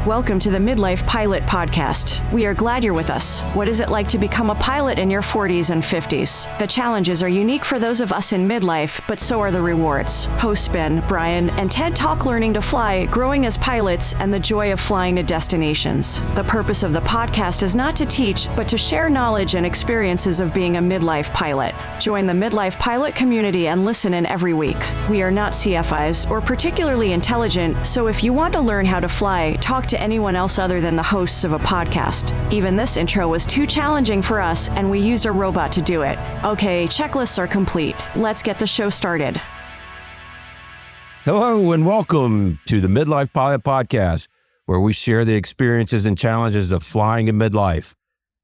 Welcome to the Midlife Pilot Podcast. We are glad you're with us. What is it like to become a pilot in your 40s and 50s? The challenges are unique for those of us in midlife, but so are the rewards. Hosts Ben, Brian, and Ted talk learning to fly, growing as pilots, and the joy of flying to destinations. The purpose of the podcast is not to teach, but to share knowledge and experiences of being a midlife pilot. Join the Midlife Pilot community and listen in every week. We are not CFIs or particularly intelligent, so if you want to learn how to fly, talk to anyone else other than the hosts of a podcast. Even this intro was too challenging for us, and we used a robot to do it. Okay, checklists are complete. Let's get the show started. Hello and welcome to the Midlife Pilot Podcast, where we share the experiences and challenges of flying in midlife.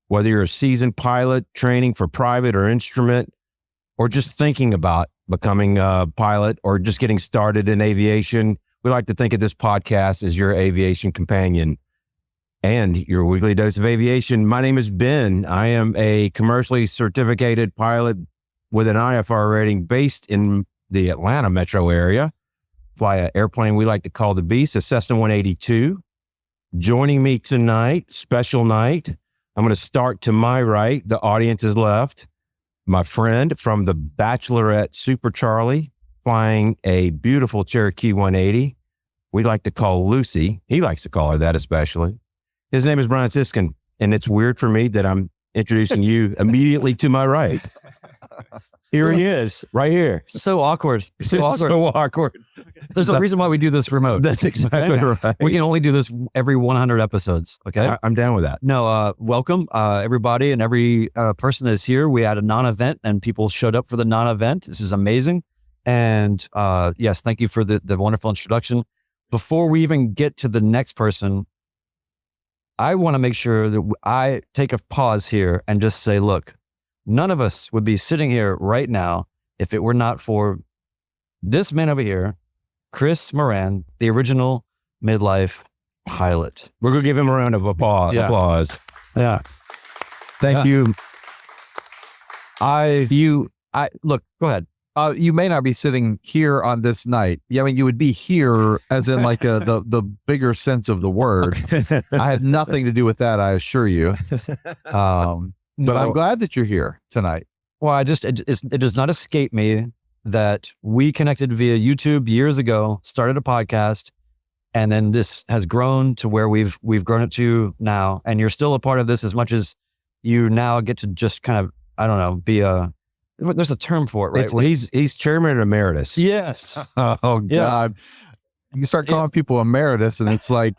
Whether you're a seasoned pilot, training for private or instrument, or just thinking about becoming a pilot or just getting started in aviation, we like to think of this podcast as your aviation companion and your weekly dose of aviation. My name is Ben. I am a commercially certificated pilot with an IFR rating based in the Atlanta metro area. Fly an airplane we like to call the Beast, a Cessna 182. Joining me tonight, special night, I'm going to start to my right. The audience is left. My friend from the Bachelorette Super Charlie, flying a beautiful Cherokee 180. We like to call Lucy. He likes to call her that especially. His name is Brian Siskin, and it's weird for me that I'm introducing you immediately to my right. Here he is, right here. So awkward. So awkward. There's a reason why we do this remote. That's exactly right. We can only do this every 100 episodes. Okay. I'm down with that. No, welcome everybody and every person that's here. We had a non-event and people showed up for the non-event. This is amazing. And yes, thank you for the wonderful introduction. Before we even get to the next person, I want to make sure that I take a pause here and just say, look, none of us would be sitting here right now if it were not for this man over here, Chris Moran, the original midlife pilot. We're going to give him a round of applause. Yeah. Thank you. Look, go ahead. You may not be sitting here on this night. Yeah, I mean, you would be here as in like the bigger sense of the word. I had nothing to do with that, I assure you. But I'm glad that you're here tonight. Well, it does not escape me that we connected via YouTube years ago, started a podcast, and then this has grown to where we've grown it to now. And you're still a part of this as much as you now get to just kind of, I don't know, be there's a term for it, right? He's chairman emeritus. Yes. Oh God. Yeah. You start calling people emeritus and it's like,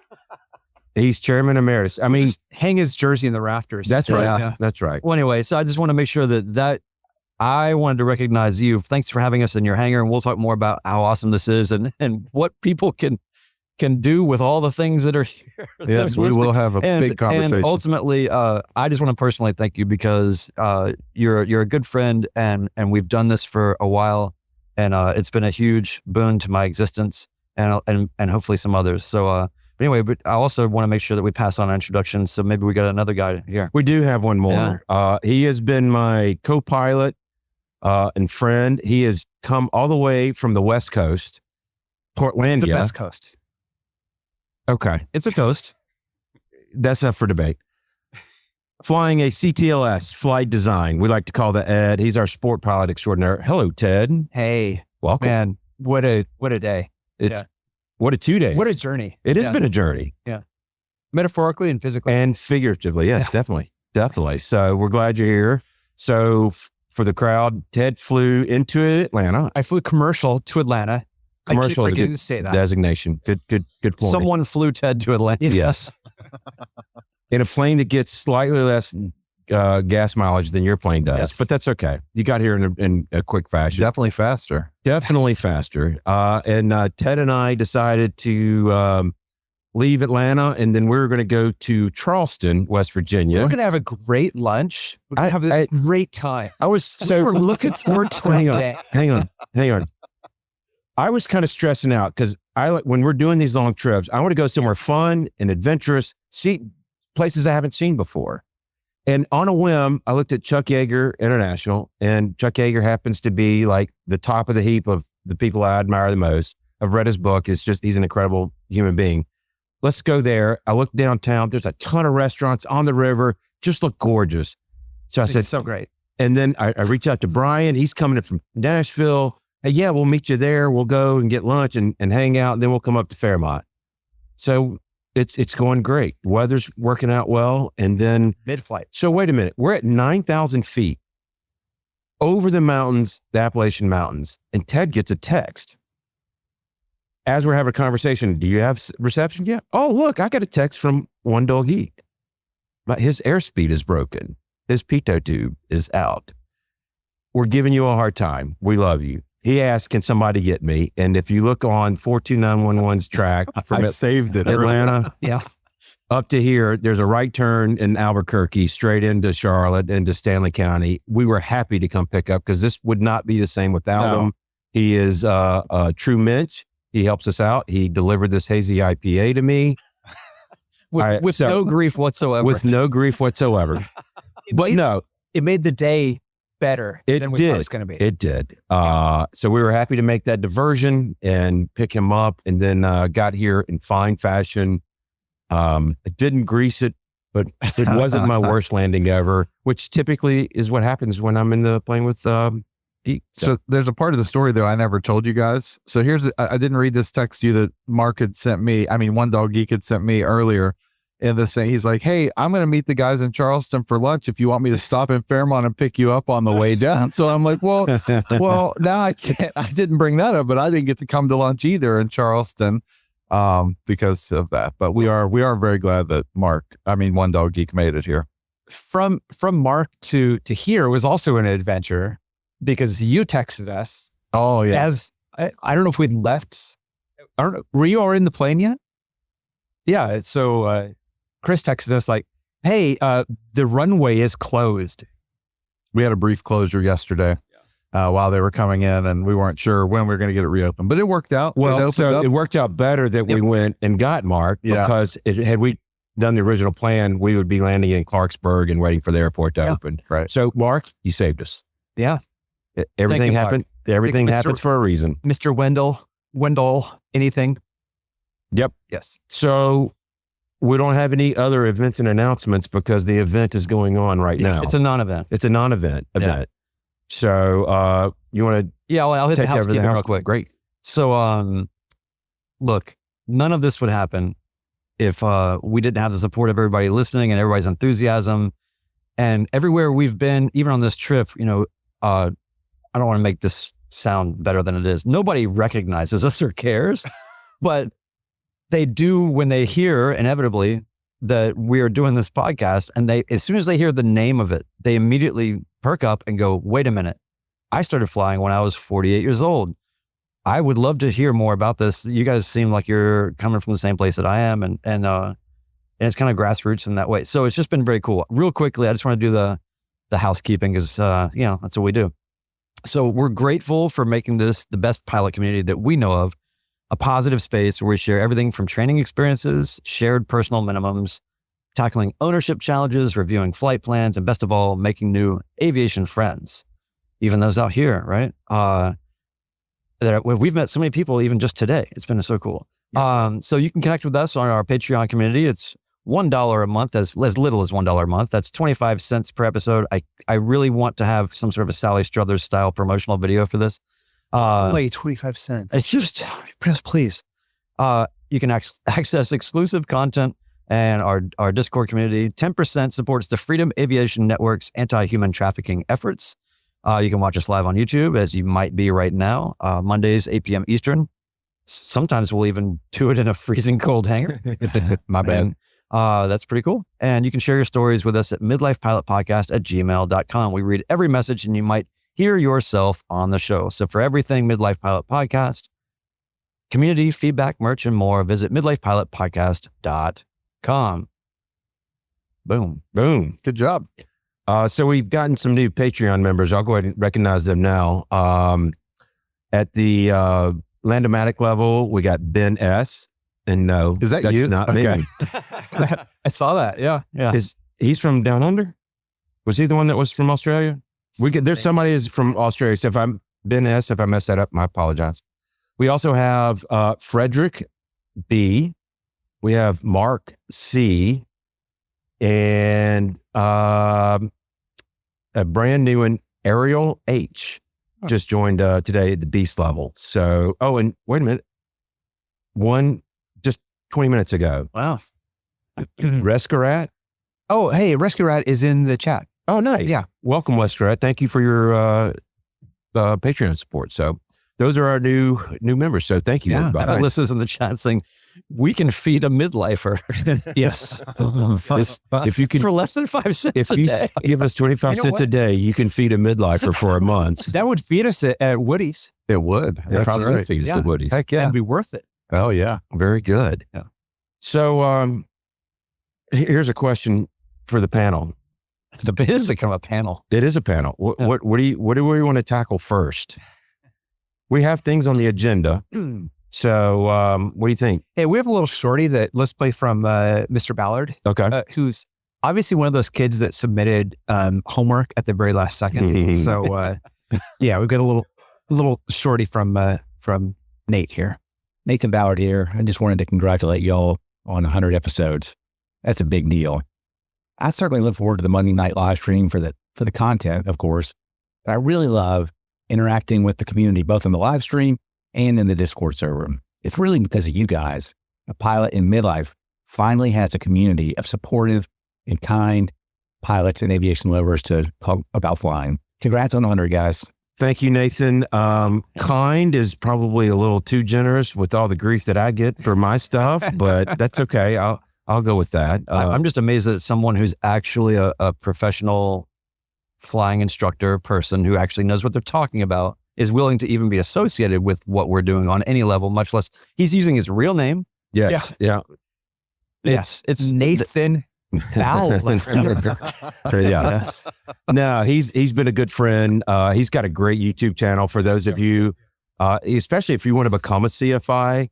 he's chairman emeritus. I mean, just hang his jersey in the rafters. That's right. Yeah. That's right. Well, anyway, so I just want to make sure that I wanted to recognize you. Thanks for having us in your hangar. And we'll talk more about how awesome this is and what people can do with all the things that are here. Yes, we will have a big conversation. And ultimately, I just want to personally thank you because you're a good friend and we've done this for a while and it's been a huge boon to my existence and hopefully some others. So, but anyway, but I also want to make sure that we pass on our introductions. So maybe we got another guy here. We do have one more. Yeah. He has been my co-pilot and friend. He has come all the way from the West Coast, Portlandia. The best coast. Okay. It's a coast. That's up for debate. Flying a CTLS, flight design. We like to call that Ed. He's our sport pilot extraordinaire. Hello, Ted. Hey, Welcome. man, what a day. What a 2 days. What a journey. It has been a journey. Yeah. Metaphorically and physically. And figuratively. Yes, definitely. Definitely. So we're glad you're here. So for the crowd, Ted flew into Atlanta. I flew commercial to Atlanta. Commercial I is keep a forgetting good to say that. designation. Good point. Someone flew Ted to Atlanta. Yes. In a plane that gets slightly less gas mileage than your plane does, Yes. but that's okay. You got here in a quick fashion. Definitely faster. Definitely faster. And Ted and I decided to leave Atlanta, and then we were going to go to Charleston, West Virginia. We're going to have a great lunch. We're going to have this great time. We're looking forward to hang it on, today. hang on. I was kind of stressing out because when we're doing these long trips, I want to go somewhere fun and adventurous, see places I haven't seen before. And on a whim, I looked at Chuck Yeager International, and Chuck Yeager happens to be like the top of the heap of the people I admire the most. I've read his book. He's an incredible human being. let's go there. I look downtown. There's a ton of restaurants on the river. Just look gorgeous. So I said, so great. And then I reached out to Brian. He's coming in from Nashville. Hey, yeah, we'll meet you there. We'll go and get lunch and hang out. And then we'll come up to Fairmont. So it's going great. Weather's working out well. And then Mid-flight. So wait a minute. We're at 9,000 feet over the mountains, the Appalachian Mountains. And Ted gets a text. As we're having a conversation, do you have reception? Yeah. Oh, look, I got a text from Wendell Geek. His airspeed is broken. His pitot tube is out. We're giving you a hard time. We love you. He asked, can somebody get me? And if you look on 42911's track from saved it. Atlanta Yeah. up to here, there's a right turn in Albuquerque, straight into Charlotte, into Stanley County. We were happy to come pick up because this would not be the same without him. He is a true Mitch. He helps us out. He delivered this hazy IPA to me. With no grief whatsoever. With no grief whatsoever. But no. It made the day better than we thought it was going to be. It did. So we were happy to make that diversion and pick him up, and then got here in fine fashion. I didn't grease it, but it wasn't my worst landing ever, which typically is what happens when I'm in the plane with Geek. So there's a part of the story though I never told you guys. So I didn't read this text to you that Mark had sent me. I mean, Wendell Geek had sent me earlier. And he's like, hey, I'm going to meet the guys in Charleston for lunch if you want me to stop in Fairmont and pick you up on the way down. So I'm like, well, now I can't. I didn't bring that up, but I didn't get to come to lunch either in Charleston because of that. But we are very glad that Wendell Geek made it here. From Mark to here was also an adventure because you texted us. Oh, yeah. As I don't know if we'd left. I don't know. Were you already in the plane yet? Yeah. So Chris texted us like, hey, the runway is closed. We had a brief closure yesterday while they were coming in, and we weren't sure when we were going to get it reopened, but it worked out. Well, it worked out better that we went and got Mark because had we done the original plan, we would be landing in Clarksburg and waiting for the airport to open. Right. So Mark, you saved us. Yeah. Everything happened. Everything happens for a reason. Mr. Wendell, anything? Yep. Yes. So we don't have any other events and announcements because the event is going on right now. It's a non-event. It's a non-event event. So you want to? Yeah, well, I'll hit the housekeeping real quick. Great. So, look, none of this would happen if we didn't have the support of everybody listening and everybody's enthusiasm. And everywhere we've been, even on this trip, I don't want to make this sound better than it is. Nobody recognizes us or cares, but they do when they hear, inevitably, that we are doing this podcast. And as soon as they hear the name of it, they immediately perk up and go, wait a minute. I started flying when I was 48 years old. I would love to hear more about this. You guys seem like you're coming from the same place that I am. And it's kind of grassroots in that way. So it's just been very cool. Real quickly, I just want to do the housekeeping because, that's what we do. So we're grateful for making this the best pilot community that we know of, a positive space where we share everything from training experiences, shared personal minimums, tackling ownership challenges, reviewing flight plans, and best of all, making new aviation friends, even those out here, right? We've met so many people even just today. It's been so cool. Yes. So you can connect with us on our Patreon community. It's $1 a month, as little as $1 a month. That's 25 cents per episode. I really want to have some sort of a Sally Struthers style promotional video for this. Like 25 cents. It's just, please. You can access exclusive content and our Discord community. 10% supports the Freedom Aviation Network's anti-human trafficking efforts. You can watch us live on YouTube, as you might be right now, Mondays, 8 p.m. Eastern. Sometimes we'll even do it in a freezing cold hangar. My bad. That's pretty cool. And you can share your stories with us at midlifepilotpodcast@gmail.com. We read every message and you might hear yourself on the show. So for everything Midlife Pilot Podcast, community, feedback, merch, and more, visit midlifepilotpodcast.com. Boom. Boom. Good job. So we've gotten some new Patreon members. I'll go ahead and recognize them now. At the Landomatic level, we got Ben S. And no, is that that's you? Not okay. me. I saw that. Yeah. He's from down under? Was he the one that was from Australia? There's somebody who's from Australia. So if I'm Ben S, if I messed that up, I apologize. We also have Frederick B. we have Mark C, and a brand new one, Ariel H, just joined today at the beast level. So, and wait a minute, just 20 minutes ago. Wow. Rescarat. Oh, hey, Rescarat is in the chat. Oh, nice. Yeah. Welcome, Rescarat. Thank you for your Patreon support. So those are our new members. So thank you, everybody. Alyssa's in the chat saying, we can feed a midlifer. Yes. If you can, for less than 5 cents if a you day. give us 25 cents a day, you can feed a midlifer for a month. That would feed us at Woody's. It would. It That's probably would right. feed us Yeah. the Woodies. Heck yeah. That'd be worth it. Oh yeah. Very good. Yeah. So here's a question for the panel. It is become a panel. It is a panel. What do we want to tackle first? We have things on the agenda. So what do you think? Hey, we have a little shorty that let's play from Mr. Ballard, Okay. who's obviously one of those kids that submitted homework at the very last second. So yeah, we've got a little shorty from Nate here. Nathan Ballard here. I just wanted to congratulate y'all on 100 episodes. That's a big deal. I certainly look forward to the Monday night live stream for the content, of course, but I really love interacting with the community, both in the live stream and in the Discord server. It's really because of you guys. A pilot in midlife finally has a community of supportive and kind pilots and aviation lovers to talk about flying. Congrats on 100, guys. Thank you, Nathan. Kind is probably a little too generous with all the grief that I get for my stuff, but that's okay. I'll go with that. I'm just amazed that someone who's actually a professional flying instructor person who actually knows what they're talking about is willing to even be associated with what we're doing on any level, much less he's using his real name. Yes. Yeah. Yes, it's Nathan Ballard. Yeah. No, he's been a good friend. He's got a great YouTube channel for those of you, especially if you want to become a CFI.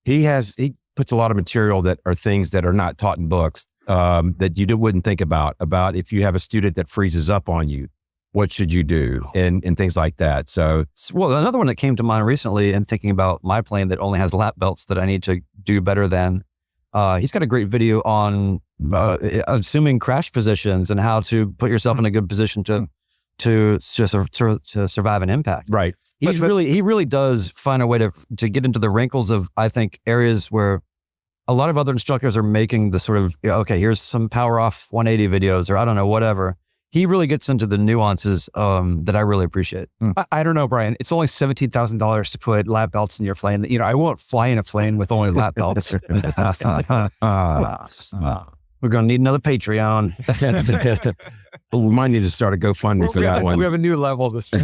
He puts a lot of material that are things that are not taught in books that you wouldn't think about if you have a student that freezes up on you, what should you do and things like that. So, well, another one that came to mind recently and thinking about my plane that only has lap belts that I need to do better than, he's got a great video on assuming crash positions and how to put yourself in a good position to survive an impact. right. He really does find a way to get into the wrinkles of, I think, areas where a lot of other instructors are making the sort of, okay, here's some power off 180 videos or I don't know, whatever. He really gets into the nuances that I really appreciate. I don't know, Brian. It's only $17,000 to put lap belts in your plane. I won't fly in a plane with only lap belts. We're going to need another Patreon. We might need to start a GoFundMe for that one. We have a new level. This For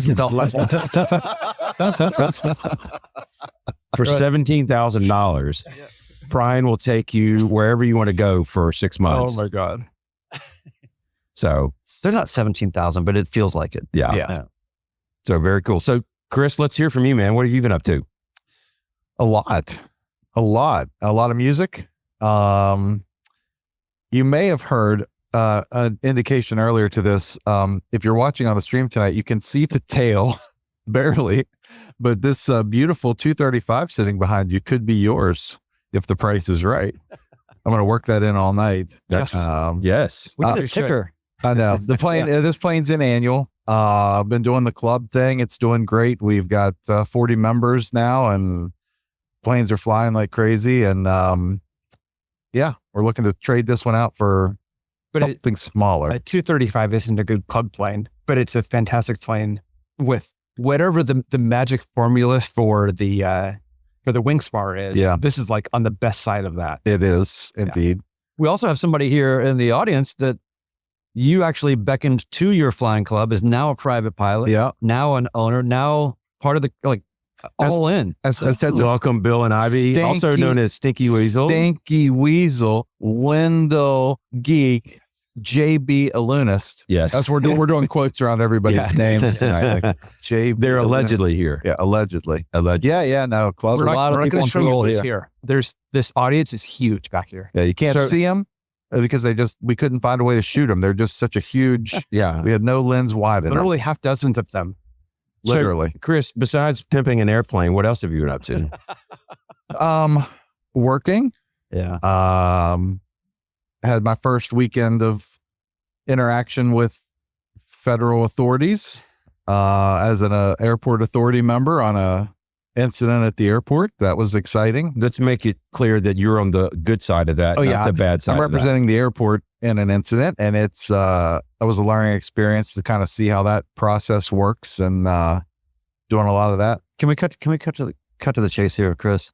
$17,000, Brian will take you wherever you want to go for 6 months. Oh my God. So There's not 17,000, but it feels like it. yeah. So very cool. So Chris, let's hear from you, man. What have you been up to? A lot of music. You may have heard an indication earlier to this. If you're watching on the stream tonight, you can see the tail barely, but this beautiful 235 sitting behind you could be yours if the price is right. I'm going to work that in all night. Yes. Yes. We need a ticker. I know the plane. This plane's in annual. I've been doing the club thing. It's doing great. We've got 40 members now, and planes are flying like crazy. And we're looking to trade this one out for something smaller. A 235 isn't a good club plane, but it's a fantastic plane with whatever the magic formula for the wing spar is. Yeah. This is like on the best side of that. It is indeed. We also have somebody here in the audience that you actually beckoned to your flying club, is now a private pilot, Yeah. now an owner, now part of the, all in. As Ted says, Welcome, Bill and Ivy, also known as Stinky Weasel. Stinky Weasel, Wendell, Geek, JB Alunist. Yes. That's we're doing quotes around everybody's names tonight. Like JB. They're Alunist. allegedly here. Yeah, allegedly. Yeah. No, club. We're not going to show you this here. here. There's this audience is huge back here. Yeah, you can't see them because we couldn't find a way to shoot them. They're just such a huge. Yeah. We had no lens wide enough. Literally half dozens of them. Literally. So, Chris, besides pimping an airplane, what else have you been up to? Working. Yeah. Had my first weekend of interaction with federal authorities as an airport authority member on a incident at the airport. That was exciting. Let's make it clear that you're on the good side of that, not the bad side. I'm representing the airport in an incident, and it was a learning experience to kind of see how that process works, and doing a lot of that. Can we cut to the chase here, Chris?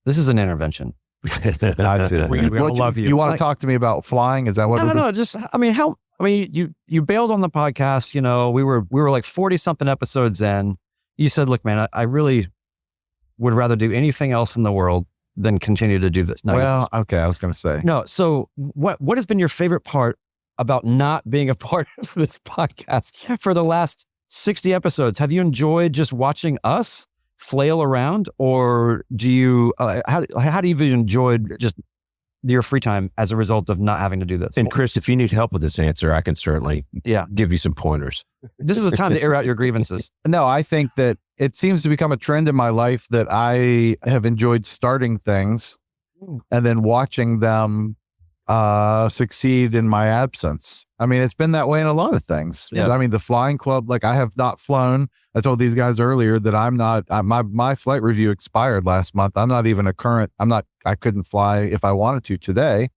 This is an intervention. I see. We all love you. You want to talk to me about flying? Is that what? No. Just, you bailed on the podcast. You know, we were like 40 something episodes in. You said, "Look, man, I really would rather do anything else in the world than continue to do this." No, okay. I was going to say no. So, what has been your favorite part about not being a part of this podcast for the last 60 episodes? Have you enjoyed just watching us flail around, or do you how do you enjoy just your free time as a result of not having to do this? And Chris, if you need help with this answer, I can certainly give you some pointers. This is the time to air out your grievances. No, I think that it seems to become a trend in my life that I have enjoyed starting things and then watching them succeed in my absence. I mean, it's been that way in a lot of things. Yeah. I mean, the flying club, like I have not flown. I told these guys earlier that I'm not, my flight review expired last month. I'm not even I couldn't fly if I wanted to today,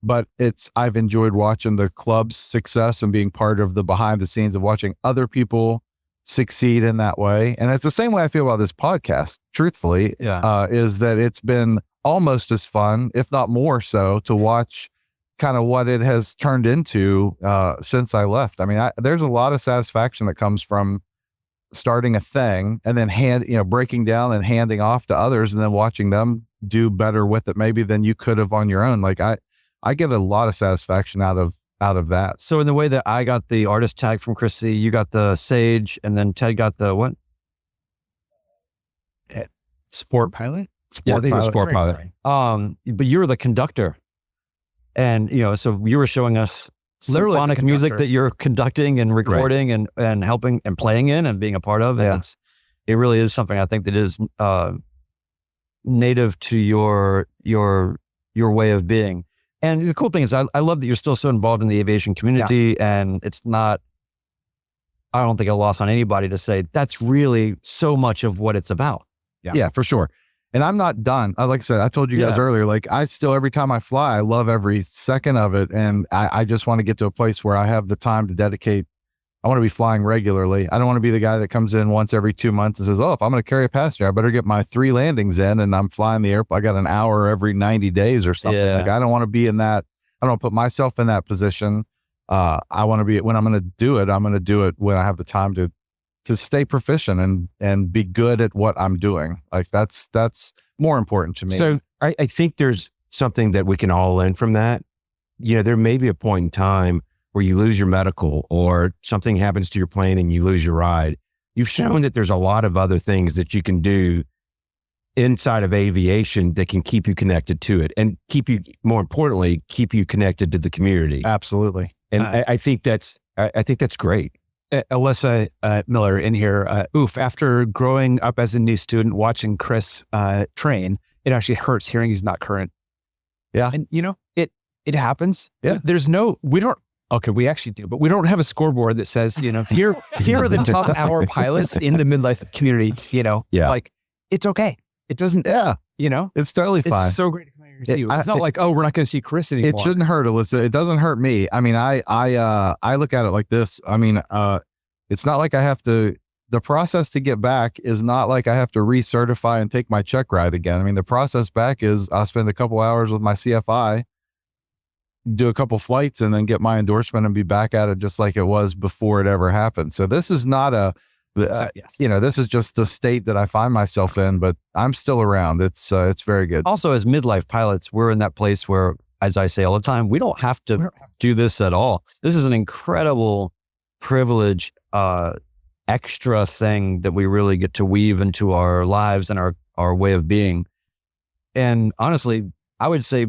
but I've enjoyed watching the club's success and being part of the behind the scenes of watching other people succeed in that way. And it's the same way I feel about this podcast, truthfully, is that it's been almost as fun, if not more so, to watch kind of what it has turned into since I left. I mean, there's a lot of satisfaction that comes from starting a thing and then breaking down and handing off to others and then watching them do better with it maybe than you could have on your own. Like I get a lot of satisfaction out of that. So in the way that I got the artist tag from Chris C, you got the Sage, and then Ted got the what? Sport pilot? Sport pilot. But you're the conductor. And, so you were showing us Literally symphonic music that you're conducting and recording and helping and playing in and being a part of. And it really is something I think that is native to your way of being. And the cool thing is I love that you're still so involved in the aviation community, and it's not, I don't think a loss on anybody to say that's really so much of what it's about. Yeah, for sure. And I'm not done. Like I said, I told you guys earlier, like I still, every time I fly, I love every second of it. And I just want to get to a place where I have the time to dedicate. I want to be flying regularly. I don't want to be the guy that comes in once every 2 months and says, if I'm going to carry a passenger, I better get my 3 landings in and I'm flying the airplane. I got an hour every 90 days or something. Yeah. Like I don't want to be in that. I don't want to put myself in that position. I want to be, when I'm going to do it, I'm going to do it when I have the time to stay proficient and be good at what I'm doing. Like that's more important to me. So I think there's something that we can all learn from that. There may be a point in time where you lose your medical or something happens to your plane and you lose your ride. You've shown that there's a lot of other things that you can do inside of aviation that can keep you connected to it and more importantly, keep you connected to the community. Absolutely. And I think that's great. Alyssa Miller in here. After growing up as a new student, watching Chris train, it actually hurts hearing he's not current. Yeah. And it happens. Yeah. We actually do, but we don't have a scoreboard that says, here are the top hour pilots in the midlife community, like it's okay. It doesn't, it's totally fine. It's so great to come here and see you. It's not like, we're not going to see Chris anymore. It shouldn't hurt, Alyssa. It doesn't hurt me. I mean, I look at it like this. I mean, it's not like I have to, the process to get back is not like I have to recertify and take my check ride again. I mean, the process back is I'll spend a couple hours with my CFI, do a couple flights and then get my endorsement and be back at it just like it was before it ever happened. So this is not this is just the state that I find myself in, but I'm still around. It's very good. Also, as midlife pilots, we're in that place where, as I say all the time, we don't have to do this at all. This is an incredible privilege, extra thing that we really get to weave into our lives and our way of being. And honestly, I would say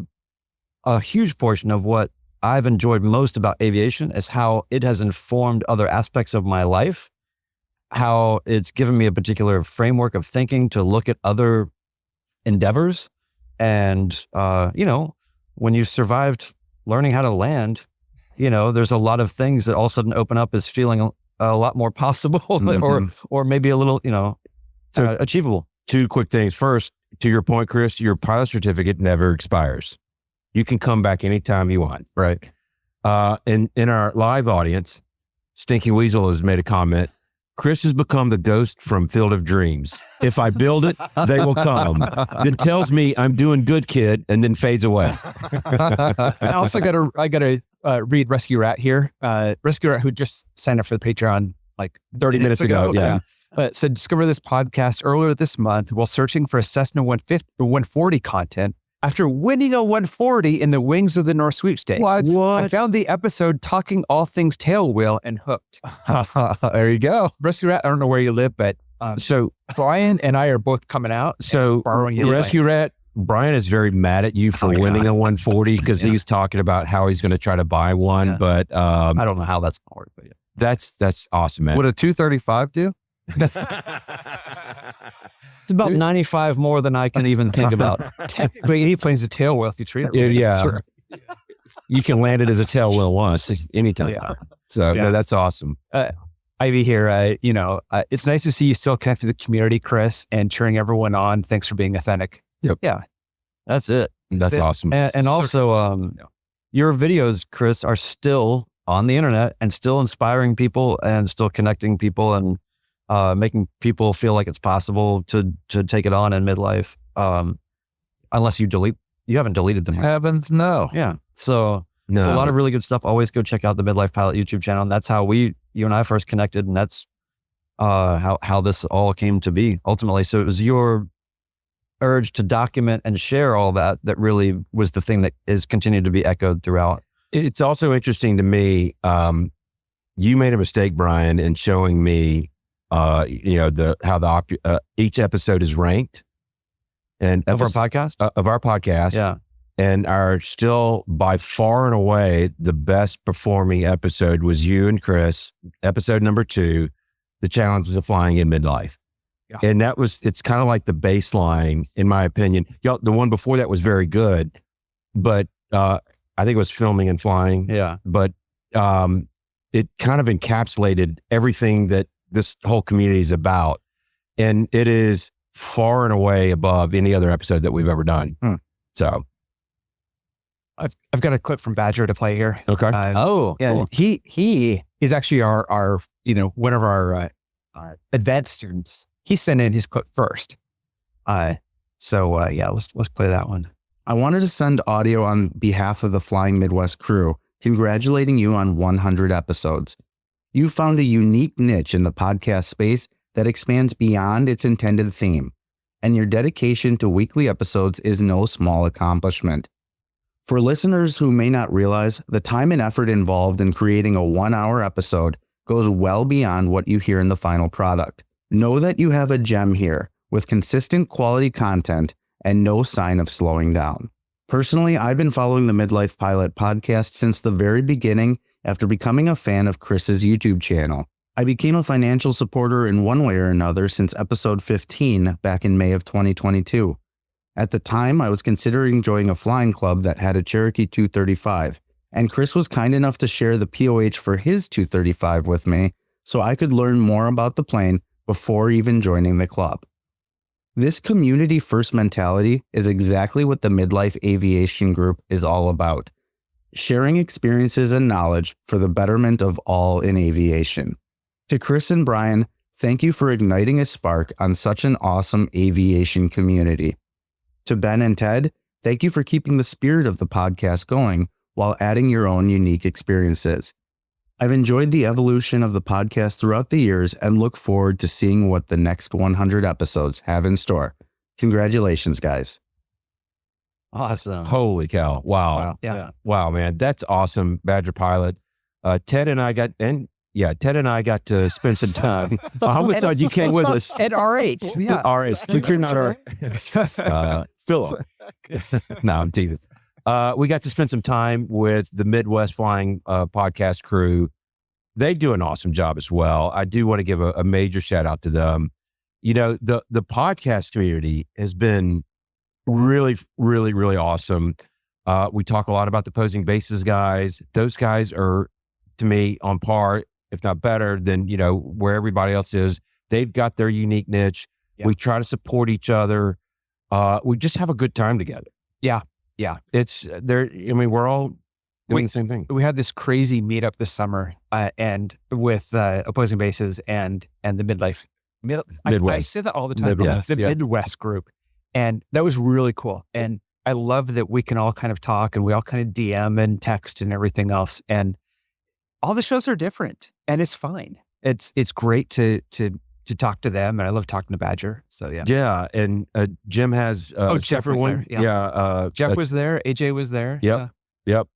a huge portion of what I've enjoyed most about aviation is how it has informed other aspects of my life, how it's given me a particular framework of thinking to look at other endeavors And, when you've survived learning how to land, there's a lot of things that all of a sudden open up as feeling a lot more possible or maybe a little, achievable. Two quick things. First, to your point, Chris, your pilot certificate never expires. You can come back anytime you want. Right. In our live audience, Stinky Weasel has made a comment. Chris has become the ghost from Field of Dreams. If I build it, they will come. Then tells me I'm doing good, kid, and then fades away. I also gotta read Rescue Rat here. Rescue Rat, who just signed up for the Patreon like 30 minutes ago. Yeah. Said, discover this podcast earlier this month while searching for a Cessna 140 content after winning a 140 in the Wings of the North sweepstakes. What? I found the episode talking all things tail wheel and hooked. There you go. Rescue Rat, I don't know where you live, but so Brian and I are both coming out. So borrowing your Rescue Rat, Brian is very mad at you for winning a 140 because he's talking about how he's going to try to buy one. But I don't know how that's going to work, but that's awesome, man. Would a 235 do? It's about 95 more than I can even think about. But he plays a tail wheel if you treat it. Yeah. You can land it as a tail wheel once, anytime. Yeah. So no, that's awesome. Ivy here, it's nice to see you still connected to the community, Chris, and cheering everyone on. Thanks for being authentic. Yep. Yeah. That's it. That's awesome. And also, your videos, Chris, are still on the internet and still inspiring people and still connecting people and making people feel like it's possible to take it on in midlife. Unless you haven't deleted them. Right? Heavens no. Yeah. So there's a lot of really good stuff. Always go check out the Midlife Pilot YouTube channel. And that's how you and I first connected. And that's how this all came to be ultimately. So it was your urge to document and share all that really was the thing that is continued to be echoed throughout. It's also interesting to me. You made a mistake, Brian, in showing me each episode is ranked and Of our podcast? Yeah. And our still by far and away the best performing episode was you and Chris, episode number 2, the challenges of flying in midlife. Yeah. And it's kind of like the baseline, in my opinion. The one before that was very good, but I think it was filming and flying. Yeah. But it kind of encapsulated everything that this whole community is about. And it is far and away above any other episode that we've ever done. So I've got a clip from Badger to play here. okay. Cool. He is actually our one of our advanced students. He sent in his clip first. Let's play that one. I wanted to send audio on behalf of the Flying Midwest crew, congratulating you on 100 episodes. You found a unique niche in the podcast space that expands beyond its intended theme, and your dedication to weekly episodes is no small accomplishment. For listeners who may not realize, the time and effort involved in creating a 1-hour episode goes well beyond what you hear in the final product. Know that you have a gem here with consistent quality content and no sign of slowing down. Personally, I've been following the Midlife Pilot podcast since the very beginning after becoming a fan of Chris's YouTube channel. I became a financial supporter in one way or another since episode 15 back in May of 2022. At the time, I was considering joining a flying club that had a Cherokee 235, and Chris was kind enough to share the POH for his 235 with me so I could learn more about the plane before even joining the club. This community-first mentality is exactly what the Midlife Aviation Group is all about, sharing experiences and knowledge for the betterment of all in aviation. To Chris and Brian, thank you for igniting a spark on such an awesome aviation community. To Ben and Ted, thank you for keeping the spirit of the podcast going while adding your own unique experiences. I've enjoyed the evolution of the podcast throughout the years and look forward to seeing what the next 100 episodes have in store. Congratulations, guys. Awesome. Holy cow. Wow. Yeah. Wow, man. That's awesome, Badger Pilot. Ted and I got to spend some time. I almost thought you came with us. At RH. Yeah. RH. Look, you're not our Philip. No, I'm teasing. We got to spend some time with the Midwest Flying podcast crew. They do an awesome job as well. I do want to give a major shout out to them. The podcast community has been really, really, really awesome. We talk a lot about the posing bases guys. Those guys are, to me, on par, if not better than, where everybody else is. They've got their unique niche. Yeah. We try to support each other. We just have a good time together. Yeah. It's there. I mean, we're all doing the same thing. We had this crazy meetup this summer, and with opposing bases and the Midwest. I say that all the time. The Midwest group, and that was really cool. And I love that we can all kind of talk and we all kind of DM and text and everything else. And all the shows are different, and it's fine. It's great to talk to them, and I love talking to Badger. So yeah. And Jim has Jeff was there. Yeah. Jeff was there. AJ was there. Yep.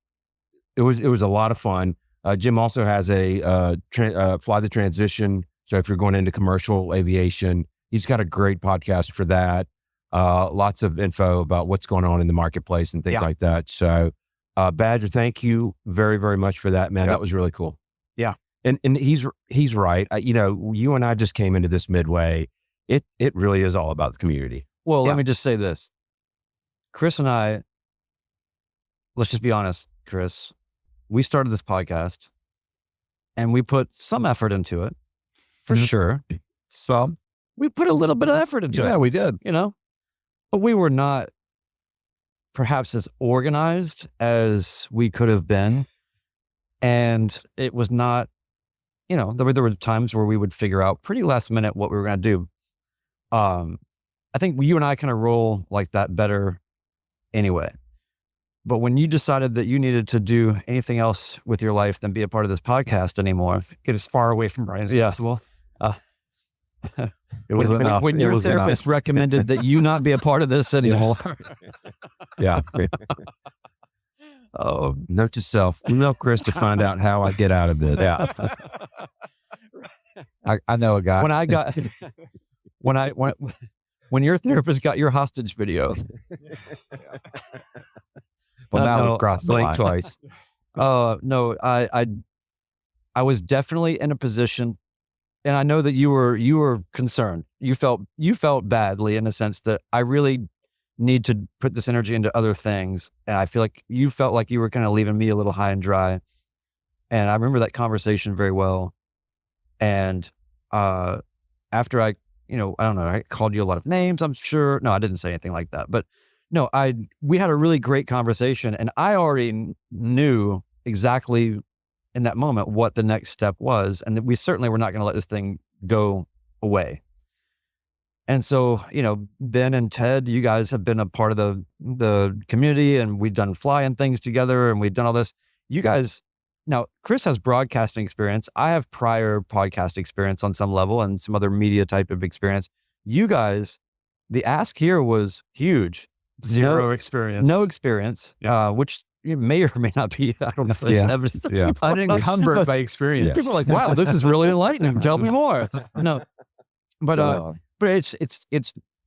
It was a lot of fun. Jim also has a Fly the Transition. So if you're going into commercial aviation, he's got a great podcast for that. Lots of info about what's going on in the marketplace and things like that. So Badger, thank you very, very much for that, man. That was really cool. Yeah. And he's right. You and I just came into this midway. It really is all about the community. Well, let me just say this. Chris and I, let's just be honest, Chris, we started this podcast and we put some effort into it, for sure. Some. We put a little bit of effort into it. Yeah, we did. But we were not perhaps as organized as we could have been. And it was not, there were times where we would figure out pretty last minute what we were going to do. I think you and I kind of roll like that better anyway. But when you decided that you needed to do anything else with your life than be a part of this podcast anymore, get as far away from Brian as possible. It was enough. When your therapist recommended that you not be a part of this anymore. Yeah. Oh, note to self, email Chris to find out how I get out of this. Yeah. I know a guy. When your therapist got your hostage video. Well, now we've crossed the line twice. No, I was definitely in a position, and I know that you were concerned. You felt badly in a sense that I really need to put this energy into other things, and I feel like you felt like you were kind of leaving me a little high and dry. And I remember that conversation very well. And after I don't know, I called you a lot of names, I'm sure. No, I didn't say anything like that, but. No, we had a really great conversation, and I already knew exactly in that moment what the next step was, and that we certainly were not going to let this thing go away. And so, Ben and Ted, you guys have been a part of the community, and we've done flying things together, and we've done all this. You guys, now Chris has broadcasting experience. I have prior podcast experience on some level and some other media type of experience. You guys, the ask here was huge. Zero experience. No experience, which may or may not be, I don't know if that's evidence. Yeah. Unencumbered by experience. People are like, wow, this is really enlightening. Tell me more. No, but it's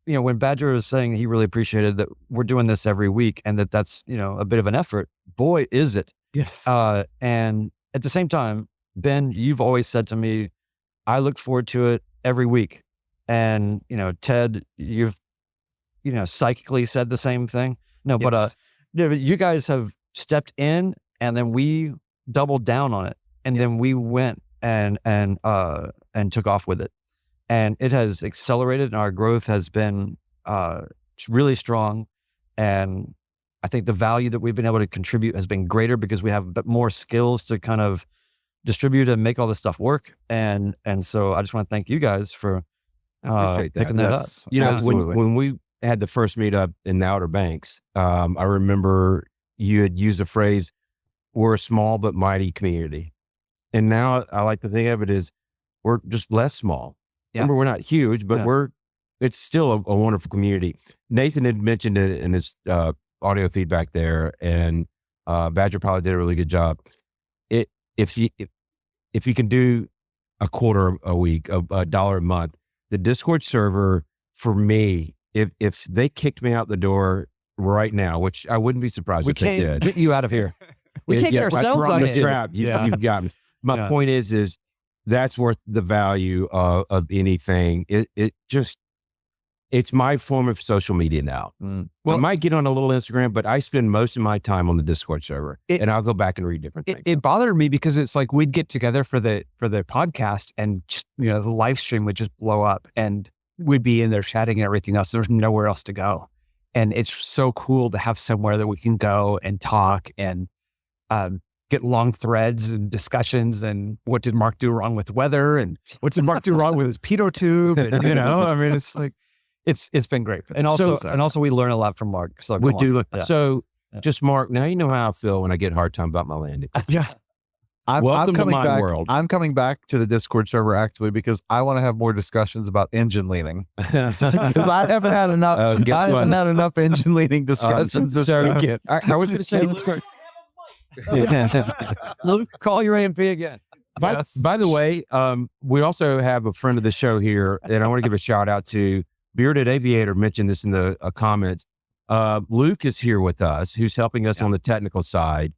when Badger was saying he really appreciated that we're doing this every week and that's, a bit of an effort. Boy, is it. Yeah. And at the same time, Ben, you've always said to me, I look forward to it every week. And, Ted, you've, psychically said the same thing. No, yes. But you guys have stepped in, and then we doubled down on it, and then we went and took off with it, and it has accelerated, and our growth has been really strong, and I think the value that we've been able to contribute has been greater because we have more skills to kind of distribute and make all this stuff work, and so I just want to thank you guys for picking that up. When we had the first meetup in the Outer Banks, I remember you had used the phrase, we're a small but mighty community. And now I like to think of it as we're just less small. Yeah. Remember, we're not huge, but it's still a wonderful community. Nathan had mentioned it in his audio feedback there, and Badger probably did a really good job. If you can do a quarter a week, $1 a month, the Discord server for me, if they kicked me out the door right now, which I wouldn't be surprised if they did. Get you out of here. We can't get ourselves out of the trap. You've got me. My point is It's my form of social media now. Well, I might get on a little Instagram, but I spend most of my time on the Discord server, and I'll go back and read different things. It bothered me because it's like we'd get together for the podcast, and just, the live stream would just blow up, and we'd be in there chatting and everything else. There's nowhere else to go, and it's so cool to have somewhere that we can go and talk and get long threads and discussions. And what did Mark do wrong with weather? And what did Mark do wrong with his pitot tube? And, I mean, it's like. It's been great, and also we learn a lot from Mark. So we do. Just Mark. Now you know how I feel when I get a hard time about my landing. Yeah, Welcome to my back, world. I'm coming back to the Discord server actually because I want to have more discussions about engine leaning because I haven't had enough. Haven't had enough engine leaning discussions this weekend. I was going to say, let's go. Luke, call your A&P again. By the way, we also have a friend of the show here, and I want to give a shout out to. Bearded Aviator mentioned this in the comments. Luke is here with us, who's helping us on the technical side.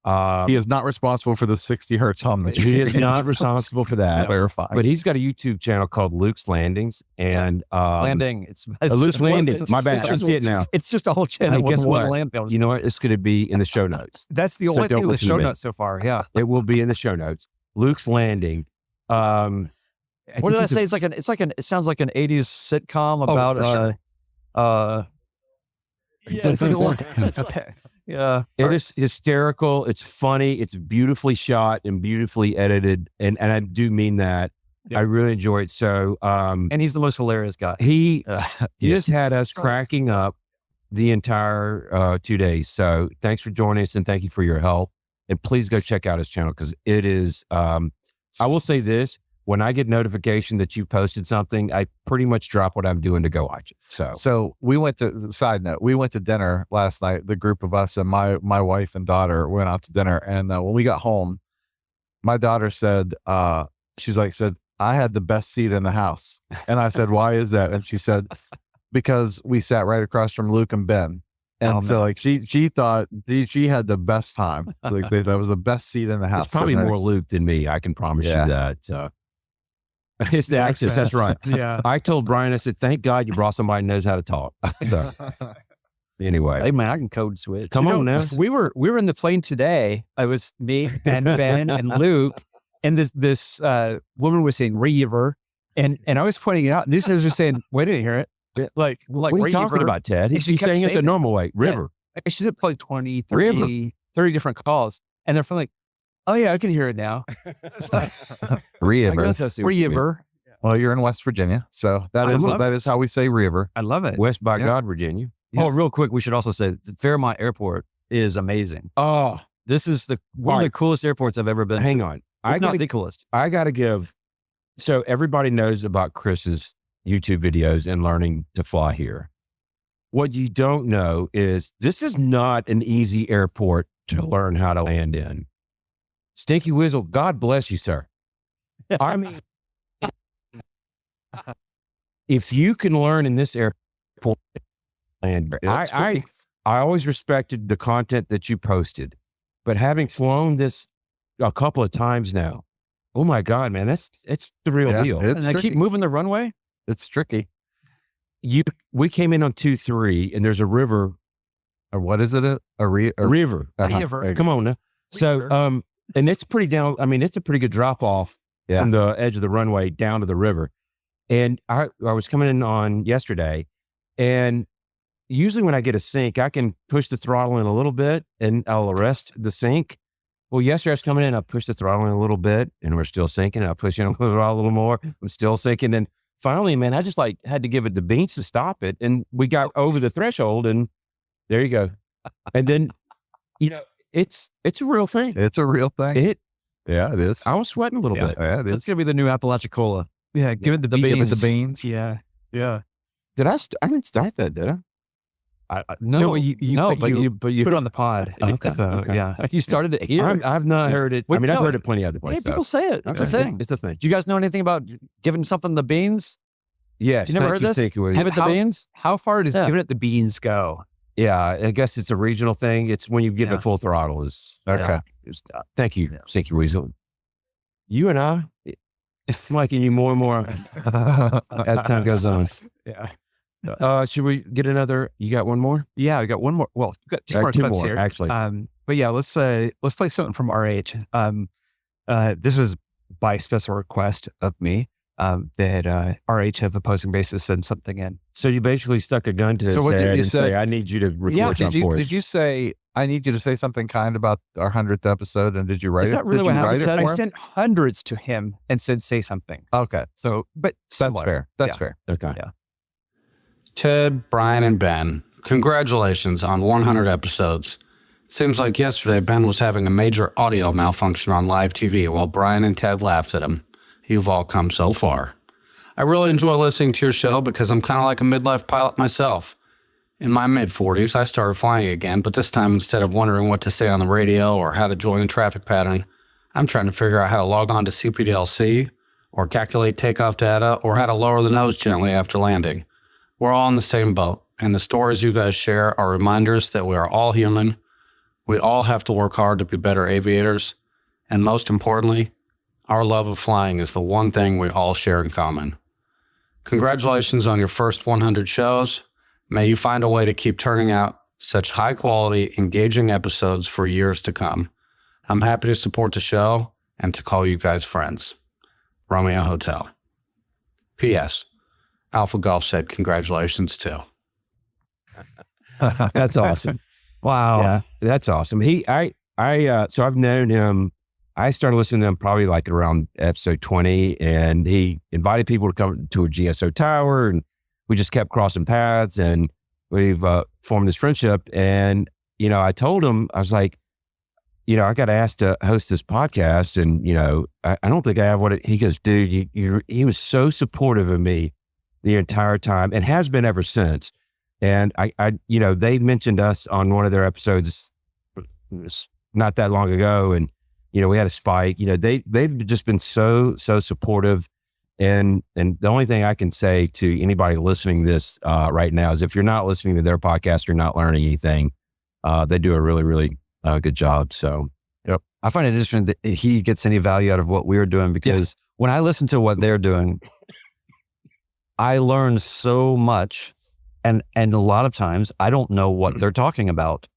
He is not responsible for the 60 hertz hum that he is not responsible for that. Clarify. But he's got a YouTube channel called Luke's Landings and Landing. It's Luke's Landing. My bad. I see it now. It's just a whole channel. Hey, guess what? Land you know what? It's going to be in the show notes. That's the only thing with show notes so far. Yeah, it will be in the show notes. Luke's Landing. What did I say? It sounds like an 80s sitcom about yeah. It is hysterical. It's funny. It's beautifully shot and beautifully edited. And I do mean that. Yeah. I really enjoy it. So, and he's the most hilarious guy. He just had us cracking up the entire 2 days. So thanks for joining us and thank you for your help. And please go check out his channel because it is, I will say this. When I get notification that you posted something, I pretty much drop what I'm doing to go watch it. So we went to, side note, we went to dinner last night. The group of us and my wife and daughter went out to dinner. And when we got home, my daughter said, I had the best seat in the house. And I said, why is that? And she said, because we sat right across from Luke and Ben. And she thought she had the best time. Like that was the best seat in the house. It's probably more Luke than me. I can promise you that. It's the access. That's right. Yeah. I told Brian, I said, thank God you brought somebody who knows how to talk. So anyway. Hey man, I can code switch. Come on now. We were in the plane today. I was me and Ben and Luke, and this woman was saying river, and I was pointing it out, and these guys were saying, wait, I didn't hear it. Like what are you talking about, Ted? She's saying it the normal way. River. Yeah. She's at like 20, 30 different calls, and they're from like, oh yeah, I can hear it now. River. Well, you're in West Virginia, so that is how we say river. I love it. West by God, Virginia. Yeah. Oh, real quick, we should also say the Fairmont Airport is amazing. Oh, this is one of the coolest airports I've ever been. Hang on, not the coolest. I got to give. So everybody knows about Chris's YouTube videos and learning to fly here. What you don't know is this is not an easy airport to learn how to land in. Stinky Wizzle, God bless you, sir. I mean, if you can learn in this airport, land, I always respected the content that you posted, but having flown this a couple of times now, oh my God, man, it's the real deal. And I keep moving the runway. It's tricky. We came in on 2-3, and there's a river. Or what is it? A river. River. Come on now. So, and it's pretty down. I mean, it's a pretty good drop off from the edge of the runway down to the river. And I was coming in on yesterday, and usually when I get a sink, I can push the throttle in a little bit and I'll arrest the sink. Well, yesterday I was coming in, I pushed the throttle in a little bit and we're still sinking. I push in a little more. I'm still sinking. And finally, man, I just had to give it the beans to stop it. And we got over the threshold and there you go. And then, it's a real thing. It's a real thing. Yeah, it is. I was sweating a little bit. Yeah, it is. It's going to be the new Apalachicola. Yeah, give it the beans. Give it the beans. Yeah. I didn't start that, did I? No, but you put it on the pod. Okay. Yeah. You started it here. I've not heard it. I've heard it plenty of other places. People say it. It's a thing. It's a thing. Do you guys know anything about giving something the beans? Yes. You never heard this? Give it the beans? How far does giving it the beans go? Yeah, I guess it's a regional thing. It's when you give it full throttle. Thank you. Thank you, Weasel. You and I, I'm liking you more and more as time goes on. Yeah. Should we get another? You got one more? Yeah, I got one more. Well, you got two more clips here, actually. But yeah, let's play something from RH. This was by special request of me. That RH of Opposing Bases sent something in. So you basically stuck a gun to his head and say, I need you to record something for us. Did you say, I need you to say something kind about our 100th episode? And did you write it? Is that really what happened? I him? sent hundreds to him and said, say something. Okay. So, but that's fair. That's fair. Okay. Yeah. Ted, Brian, and Ben, congratulations on 100 episodes. Seems like yesterday Ben was having a major audio malfunction on live TV while Brian and Ted laughed at him. You've all come so far. I really enjoy listening to your show because I'm kind of like a midlife pilot myself. In my mid-40s, I started flying again, but this time instead of wondering what to say on the radio or how to join a traffic pattern, I'm trying to figure out how to log on to CPDLC or calculate takeoff data or how to lower the nose gently after landing. We're all in the same boat, and the stories you guys share are reminders that we are all human. We all have to work hard to be better aviators, and most importantly, our love of flying is the one thing we all share in common. Congratulations on your first 100 shows. May you find a way to keep turning out such high-quality, engaging episodes for years to come. I'm happy to support the show and to call you guys friends. Romeo Hotel. P.S. Alpha Golf said congratulations too. That's awesome. Wow. Yeah, that's awesome. So I've known him. I started listening to him probably like around episode 20, and he invited people to come to a GSO tower, and we just kept crossing paths, and we've formed this friendship. And, I told him, I was like, I got asked to host this podcast, and, I don't think I have he goes, dude, he was so supportive of me the entire time and has been ever since. And they mentioned us on one of their episodes not that long ago. And, we had a spike, they've just been so supportive. And the only thing I can say to anybody listening to this right now is if you're not listening to their podcast, you're not learning anything. They do a really, really good job. So, yep. I find it interesting that he gets any value out of what we're doing because when I listen to what they're doing, I learn so much. And a lot of times I don't know what they're talking about.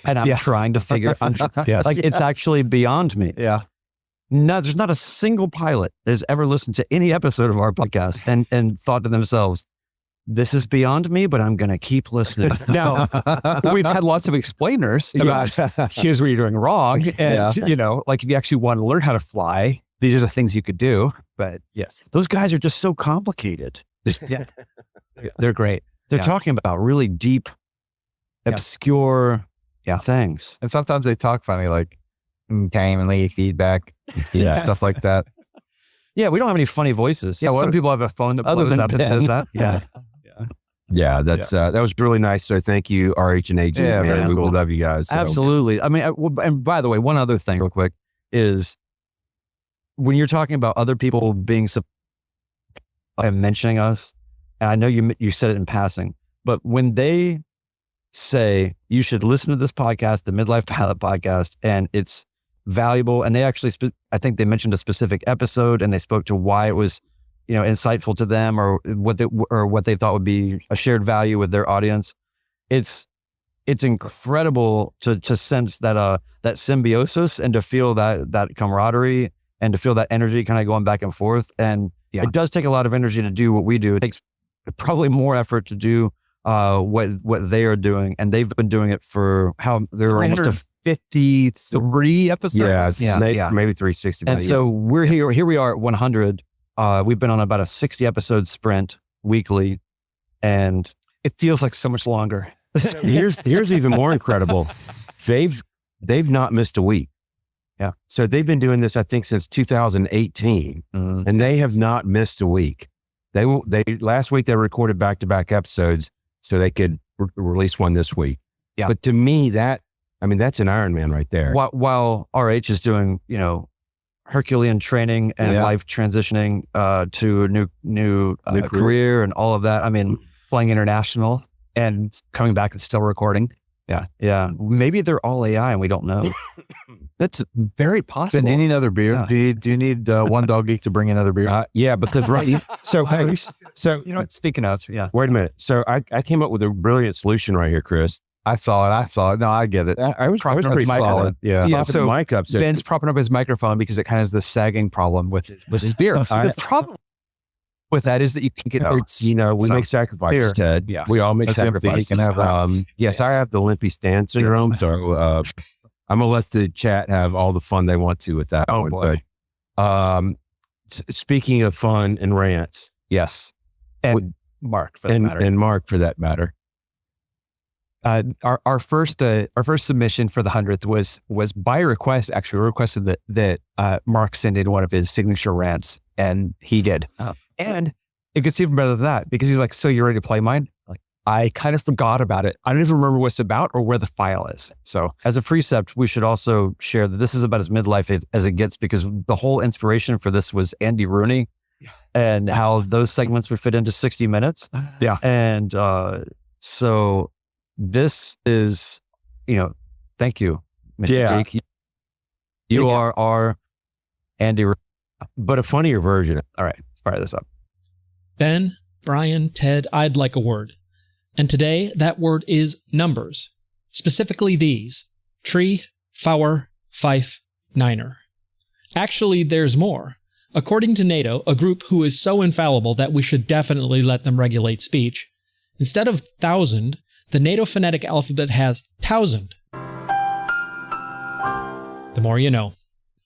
And I'm trying to figure out, it's actually beyond me. Yeah. No, there's not a single pilot that has ever listened to any episode of our podcast and thought to themselves, this is beyond me, but I'm going to keep listening. Now, we've had lots of explainers about here's what you're doing wrong. And, if you actually want to learn how to fly, these are the things you could do. But yes, those guys are just so complicated. Yeah. They're great. They're talking about really deep, obscure things. And sometimes they talk funny, like timely feedback, stuff like that. Yeah, we don't have any funny voices. Yeah, some people have a phone that blows up and says that. Yeah, that's that was really nice. So thank you, RH and AG. Yeah, man. We cool. love you guys. So. Absolutely. I mean, and by the way, one other thing real quick is when you're talking about other people being and mentioning us, and I know you said it in passing, but when they say you should listen to this podcast, the Midlife Pilot podcast, and it's valuable, and they actually, I think they mentioned a specific episode, and they spoke to why it was, insightful to them, or what they thought would be a shared value with their audience. It's incredible to sense that symbiosis and to feel that camaraderie and to feel that energy kind of going back and forth. And it does take a lot of energy to do what we do. It takes probably more effort to do what they are doing, and they've been doing it for they're almost 53 episodes. Maybe 360. And so we're here we are at 100. We've been on about a 60 episode sprint weekly, and it feels like so much longer. Here's even more incredible. They've not missed a week. Yeah. So they've been doing this, I think, since 2018, and they have not missed a week. They last week they recorded back-to-back episodes so they could release one this week. Yeah. But to me, that's an Ironman right there. While RH is doing, Herculean training and life transitioning to a new career and all of that. I mean, flying international and coming back and still recording. Yeah. Maybe they're all AI and we don't know. That's very possible. Then any another beer? Yeah. Do you need one dog geek to bring another beer? Yeah, because so You know what? Speaking of, yeah. wait a minute. So I came up with a brilliant solution right here, Chris. I saw it. No, I get it. I was That's pretty solid. Yeah. Yeah, Propping so the mic up. So Ben's propping up his microphone because it kind of has this sagging problem with his beer. The problem with that is that you can get it's, we make sacrifices, Here. Ted. Yeah. We all make That's empty. sacrifices. You can have that. Yes, I have the limpy stand syndrome. So I'm going to let the chat have all the fun they want to with that Oh, one. boy. But speaking of fun and rants, Yes. And Mark, for that matter. and Mark, for that matter. Our first submission for the 100th was by request. Actually, we requested that Mark send in one of his signature rants, and he did. Oh. And it gets even better than that because he's like, "So you ready to play mine?" Like, I kind of forgot about it. I don't even remember what it's about or where the file is. So, as a precept, we should also share that this is about as midlife as it gets because the whole inspiration for this was Andy Rooney and how those segments would fit into 60 minutes. Yeah. And so. This is, thank you, Mr. Yeah. Geek. You are our Andy, But a funnier version. all right, let's fire this up. Ben, Brian, Ted, I'd like a word. And today, that word is numbers. Specifically these: Tree-Fower-Fife, Niner. Actually, there's more. According to NATO, a group who is so infallible that we should definitely let them regulate speech, instead of 1,000, the NATO phonetic alphabet has 1,000. The more you know.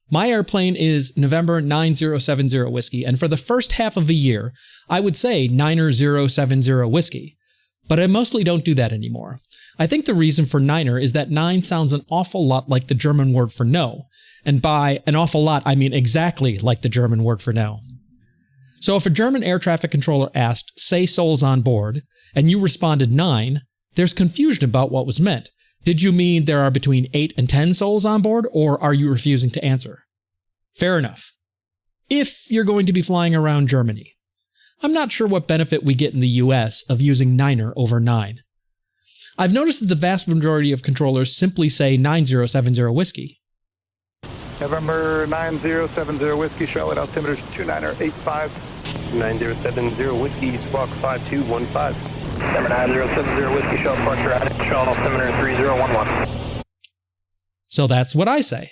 My airplane is November 9070 Whiskey, and for the first half of the year, I would say 9070 Whiskey. But I mostly don't do that anymore. I think the reason for Niner is that 9 sounds an awful lot like the German word for no. And by an awful lot, I mean exactly like the German word for no. So if a German air traffic controller asked, "Say souls on board," and you responded 9, there's confusion about what was meant. Did you mean there are between 8 and 10 souls on board, or are you refusing to answer? Fair enough. If you're going to be flying around Germany. I'm not sure what benefit we get in the US of using Niner over 9. I've noticed that the vast majority of controllers simply say 9070 Whiskey. November 9070 Whiskey, Charlotte, altimeter 2985. 9070 Whiskey, squawk 5215. Number 9070 Whiskey, Charlotte, departure at Charlotte, altimeter 3011. So that's what I say.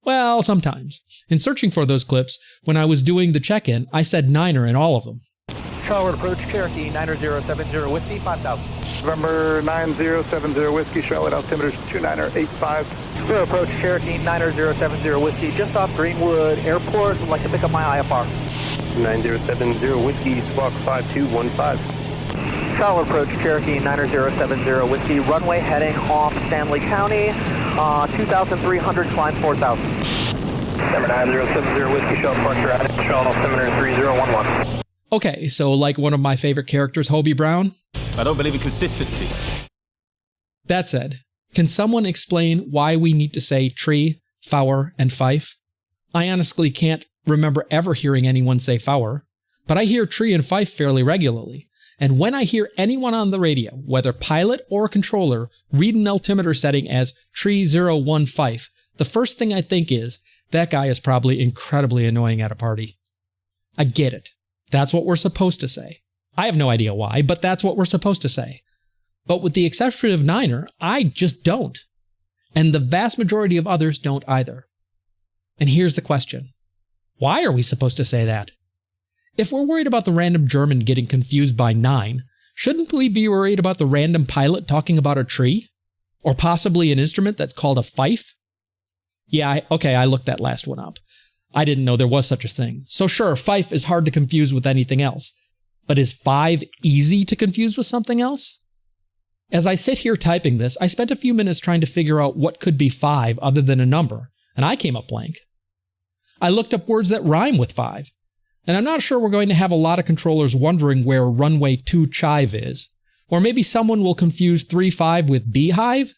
Well, sometimes. In searching for those clips, when I was doing the check-in, I said Niner in all of them. Charlotte approach, Cherokee, 9070 Whiskey, 5000. November 9070 Whiskey, Charlotte, altimeter 2985. Zero approach, Cherokee, 9070 Whiskey, just off Greenwood Airport. Would like to pick up my IFR. 9070 Whiskey, squawk 5215. Charlotte approach, Cherokee, 9070 Whiskey, runway heading off Stanley County, 2,300, climb 4,000. Number 9070 Whiskey, Charlotte, departure at Charlotte, altimeter 3011. Okay, so like one of my favorite characters, Hobie Brown? I don't believe in consistency. That said, can someone explain why we need to say tree, fower, and fife? I honestly can't remember ever hearing anyone say fower, but I hear tree and fife fairly regularly. And when I hear anyone on the radio, whether pilot or controller, read an altimeter setting as tree-015, the first thing I think is, that guy is probably incredibly annoying at a party. I get it. That's what we're supposed to say. I have no idea why, but that's what we're supposed to say. But with the exception of Niner, I just don't. And the vast majority of others don't either. And here's the question. Why are we supposed to say that? If we're worried about the random German getting confused by 9, shouldn't we be worried about the random pilot talking about a tree? Or possibly an instrument that's called a fife? Yeah, I looked that last one up. I didn't know there was such a thing. So sure, fife is hard to confuse with anything else. But is 5 easy to confuse with something else? As I sit here typing this, I spent a few minutes trying to figure out what could be 5 other than a number, and I came up blank. I looked up words that rhyme with 5, and I'm not sure we're going to have a lot of controllers wondering where runway 2 chive is. Or maybe someone will confuse 3-5 with beehive?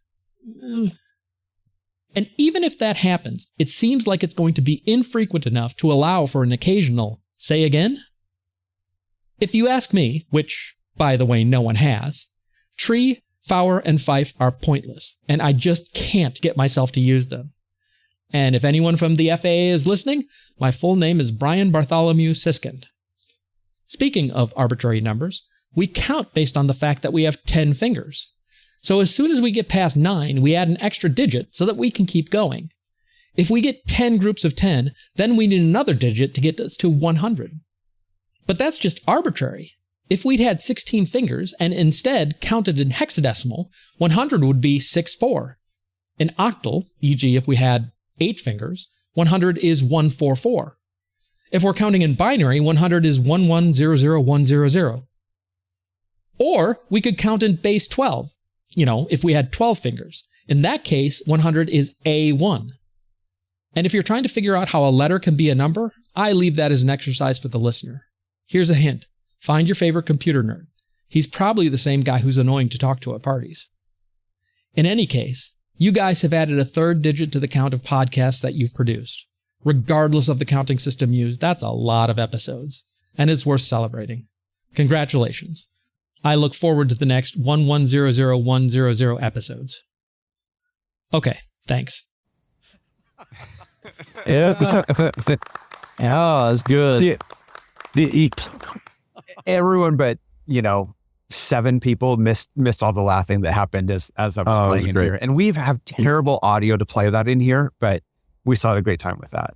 And even if that happens, it seems like it's going to be infrequent enough to allow for an occasional say again? If you ask me, which, by the way, no one has, tree, fower, and fife are pointless, and I just can't get myself to use them. And if anyone from the FAA is listening, my full name is Brian Bartholomew Siskind. Speaking of arbitrary numbers, we count based on the fact that we have 10 fingers. So as soon as we get past 9, we add an extra digit so that we can keep going. If we get 10 groups of 10, then we need another digit to get us to 100. But that's just arbitrary. If we'd had 16 fingers and instead counted in hexadecimal, 100 would be 64. In octal, e.g. if we had 8 fingers, 100 is 144. If we're counting in binary, 100 is 1100100. Or we could count in base 12, if we had 12 fingers. In that case, 100 is A1. And if you're trying to figure out how a letter can be a number, I leave that as an exercise for the listener. Here's a hint. Find your favorite computer nerd. He's probably the same guy who's annoying to talk to at parties. In any case, you guys have added a third digit to the count of podcasts that you've produced. Regardless of the counting system used, that's a lot of episodes, and it's worth celebrating. Congratulations. I look forward to the next 1100100 episodes. Okay, thanks. Yeah, that's good. Everyone but, 7 people missed all the laughing that happened as I was playing in here. And we have terrible audio to play that in here, but we still had a great time with that.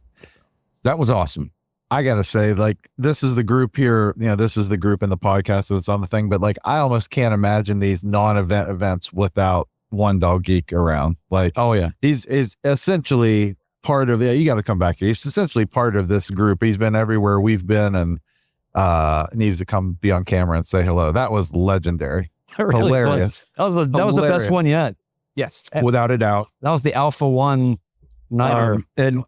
That was awesome. I got to say, this is the group here, this is the group in the podcast that's on the thing, but I almost can't imagine these non-event events without Wendell Geek around. Oh yeah. He's essentially part of, you got to come back here. He's essentially part of this group. He's been everywhere we've been and needs to come be on camera and say hello. That was legendary. Really hilarious. Was. That was the best one yet. Yes. Without a doubt. That was the Alpha 1 Niner. And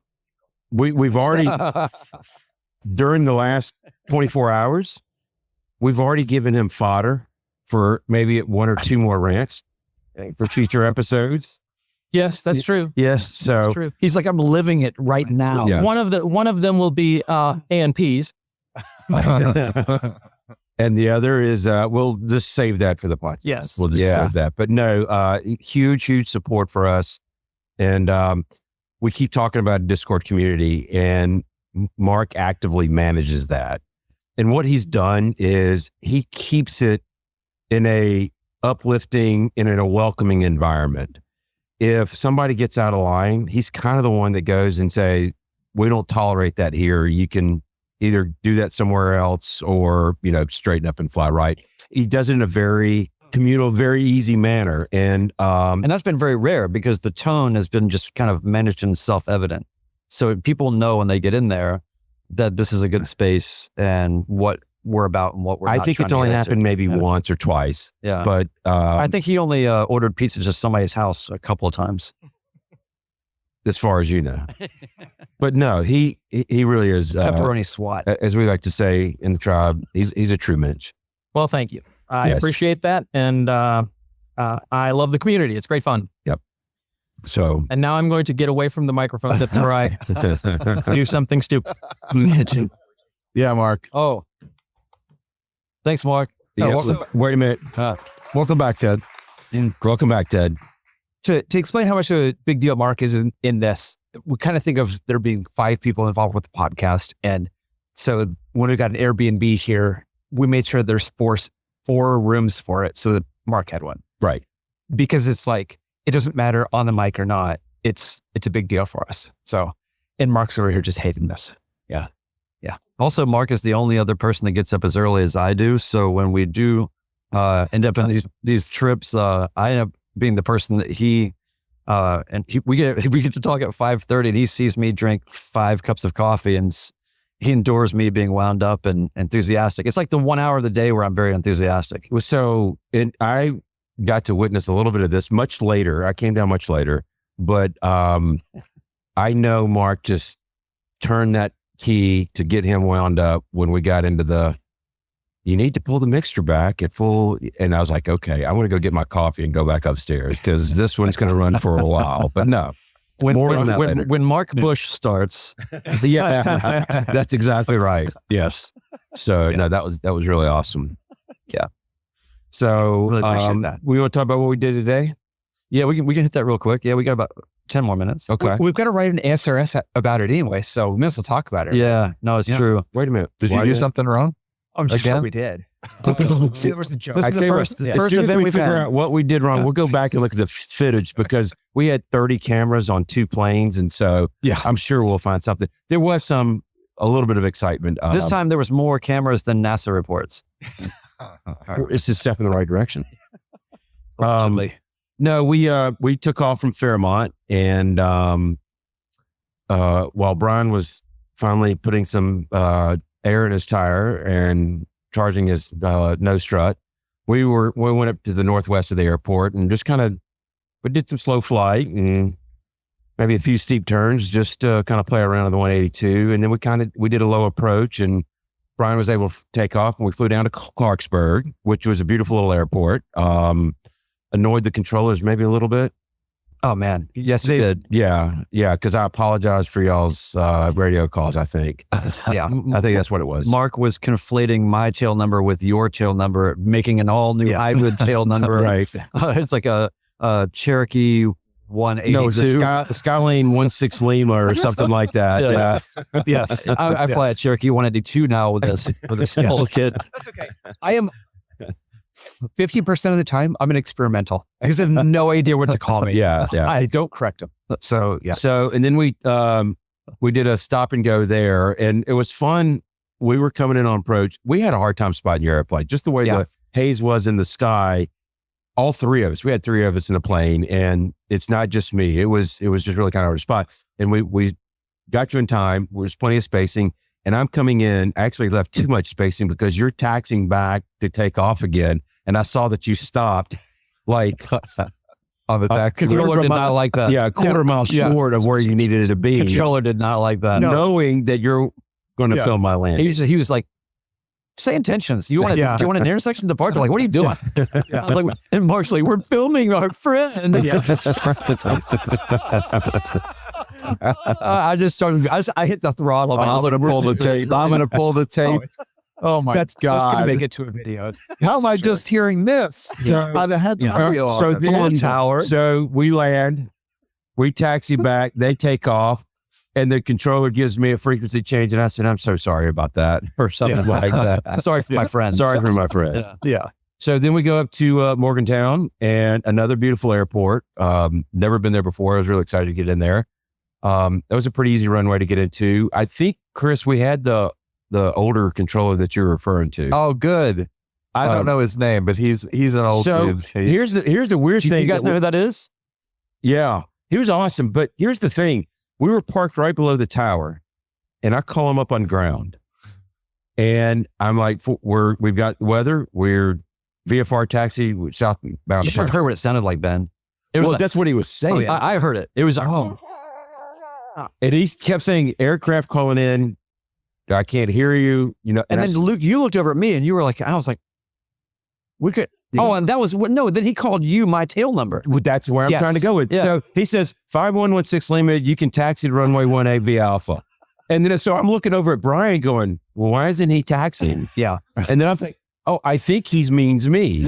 we've already, during the last 24 hours, we've already given him fodder for maybe 1 or 2 more rants for future episodes. Yes, that's true. Yes. So that's true. He's like, I'm living it right now. Yeah. One of them will be A&Ps. And the other is, we'll just save that for the podcast. Yes. We'll just save that. But no, huge support for us. And we keep talking about a Discord community, and Mark actively manages that. And what he's done is he keeps it in a uplifting and in a welcoming environment. If somebody gets out of line, he's kind of the one that goes and say, we don't tolerate that here. You can either do that somewhere else or, straighten up and fly right. He does it in a very communal, very easy manner. And that's been very rare because the tone has been just kind of managed and self-evident. So people know when they get in there that this is a good space and what we're about and what we're I think it's only happened maybe once or twice. Yeah. But I think he only ordered pizza to somebody's house a couple of times. As far as you know. But no, he really is. Pepperoni SWAT. As we like to say in the tribe, he's a true mensch. Well, thank you. I appreciate that. And I love the community. It's great fun. Yep. So. And now I'm going to get away from the microphone before I do something stupid. Yeah, Mark. Oh. Thanks, Mark. Yeah, wait a minute. Welcome back, Ted. Welcome back, Ted. To explain how much of a big deal Mark is in this, we kind of think of there being 5 people involved with the podcast. And so when we got an Airbnb here, we made sure there's four rooms for it so that Mark had one. Right. Because it's like, it doesn't matter on the mic or not. It's a big deal for us. So, and Mark's over here just hating this. Yeah. Yeah. Also, Mark is the only other person that gets up as early as I do. So when we do end up on these trips, I end up being the person that we get to talk at 5:30 and he sees me drink 5 cups of coffee and he endures me being wound up and enthusiastic. It's like the 1 hour of the day where I'm very enthusiastic. So, and I got to witness a little bit of this much later. I came down much later, but I know Mark just turned that key to get him wound up when we got into you need to pull the mixture back at full. And I was like, okay, I want to go get my coffee and go back upstairs because this one's going to run for a while. But no, when Mark Bush starts. Yeah, that's exactly right. Yes. So no, that was really awesome. Yeah. So really appreciate that. We want to talk about what we did today? Yeah, we can hit that real quick. Yeah, we got about 10 more minutes. Okay. We've got to write an SRS about it anyway, so we may as well talk about it. Yeah, no, it's true. Wait a minute. Did you do something wrong? I'm sure Again? we did. See, there was the joke. This is the first event we we've figure had. out what we did wrong, we'll go back and look at the footage because we had 30 cameras on 2 planes. And so I'm sure we'll find something. There was a little bit of excitement. This time there was more cameras than NASA reports. It's a step in the right direction. No, we took off from Fairmont, and while Brian was finally putting some air in his tire and charging his nose strut, we went up to the northwest of the airport and just we did some slow flight and maybe a few steep turns, just to kind of play around on the 182, and then we did a low approach, and Brian was able to take off, and we flew down to Clarksburg, which was a beautiful little airport. Annoyed the controllers maybe a little bit. Oh man, yes, it did. Yeah, because I apologized for y'all's radio calls. I think. Yeah, I think that's what it was. Mark was conflating my tail number with your tail number, making an all new hybrid tail number. Right. It's like a Cherokee 182. No, it's a Skylane 16 Lima or something like that. Yeah. Yes, I fly a Cherokee 182 now with this skull kit. That's okay. I am 50% of the time I'm an experimental. I have no idea what to call me. Yeah. I don't correct them. So yeah. So and then we did a stop and go there, and it was fun. We were coming in on approach. We had a hard time spotting your airplane, just the way the haze was in the sky. All 3 of us. We had 3 of us in the plane, and it's not just me. It was just really kind of hard to spot. And we got you in time. There was plenty of spacing. And I'm coming in, actually left too much spacing because you're taxiing back to take off again. And I saw that you stopped like on the taxi. Controller did not like that. Yeah, a quarter mile short of where you needed it to be. Controller did not like that. Knowing that you're going to film my landing. He was like, say intentions. Do you want an intersection departure? Like, what are you doing? I was like, and Mark's like, we're filming our friend. I just started. I hit the throttle. I'm going to pull the tape. I'm going to pull the tape. Oh my God! That's going to make it to a video. How am I just hearing this? I had to So then, tower. So we land, we taxi back. They take off, and the controller gives me a frequency change, and I said, "I'm so sorry about that," or something like that. Sorry for my friend. Sorry for my friend. Yeah. So then we go up to Morgantown, and another beautiful airport. Never been there before. I was really excited to get in there. That was a pretty easy runway to get into. I think, Chris, we had the older controller that you're referring to. Oh, good. I don't know his name, but he's an old dude. Here's the weird thing. You guys know who that is? Yeah, he was awesome. But here's the thing: we were parked right below the tower, and I call him up on ground, and I'm like, we've got weather. We're VFR taxi southbound. You should have heard what it sounded like, Ben. That's what he was saying. Oh, yeah. I heard it. It was and he kept saying aircraft calling in. I can't hear you. And then Luke, you looked over at me and you were like, I was like, we could. Oh, and that was no. Then he called you my tail number. Well, that's where I'm trying to go with. Yeah. So he says 5116 Lima. You can taxi to runway 18 via Alpha. And then so I'm looking over at Brian, going, well, why isn't he taxiing? Yeah. And then I'm thinking, oh, I think he means me.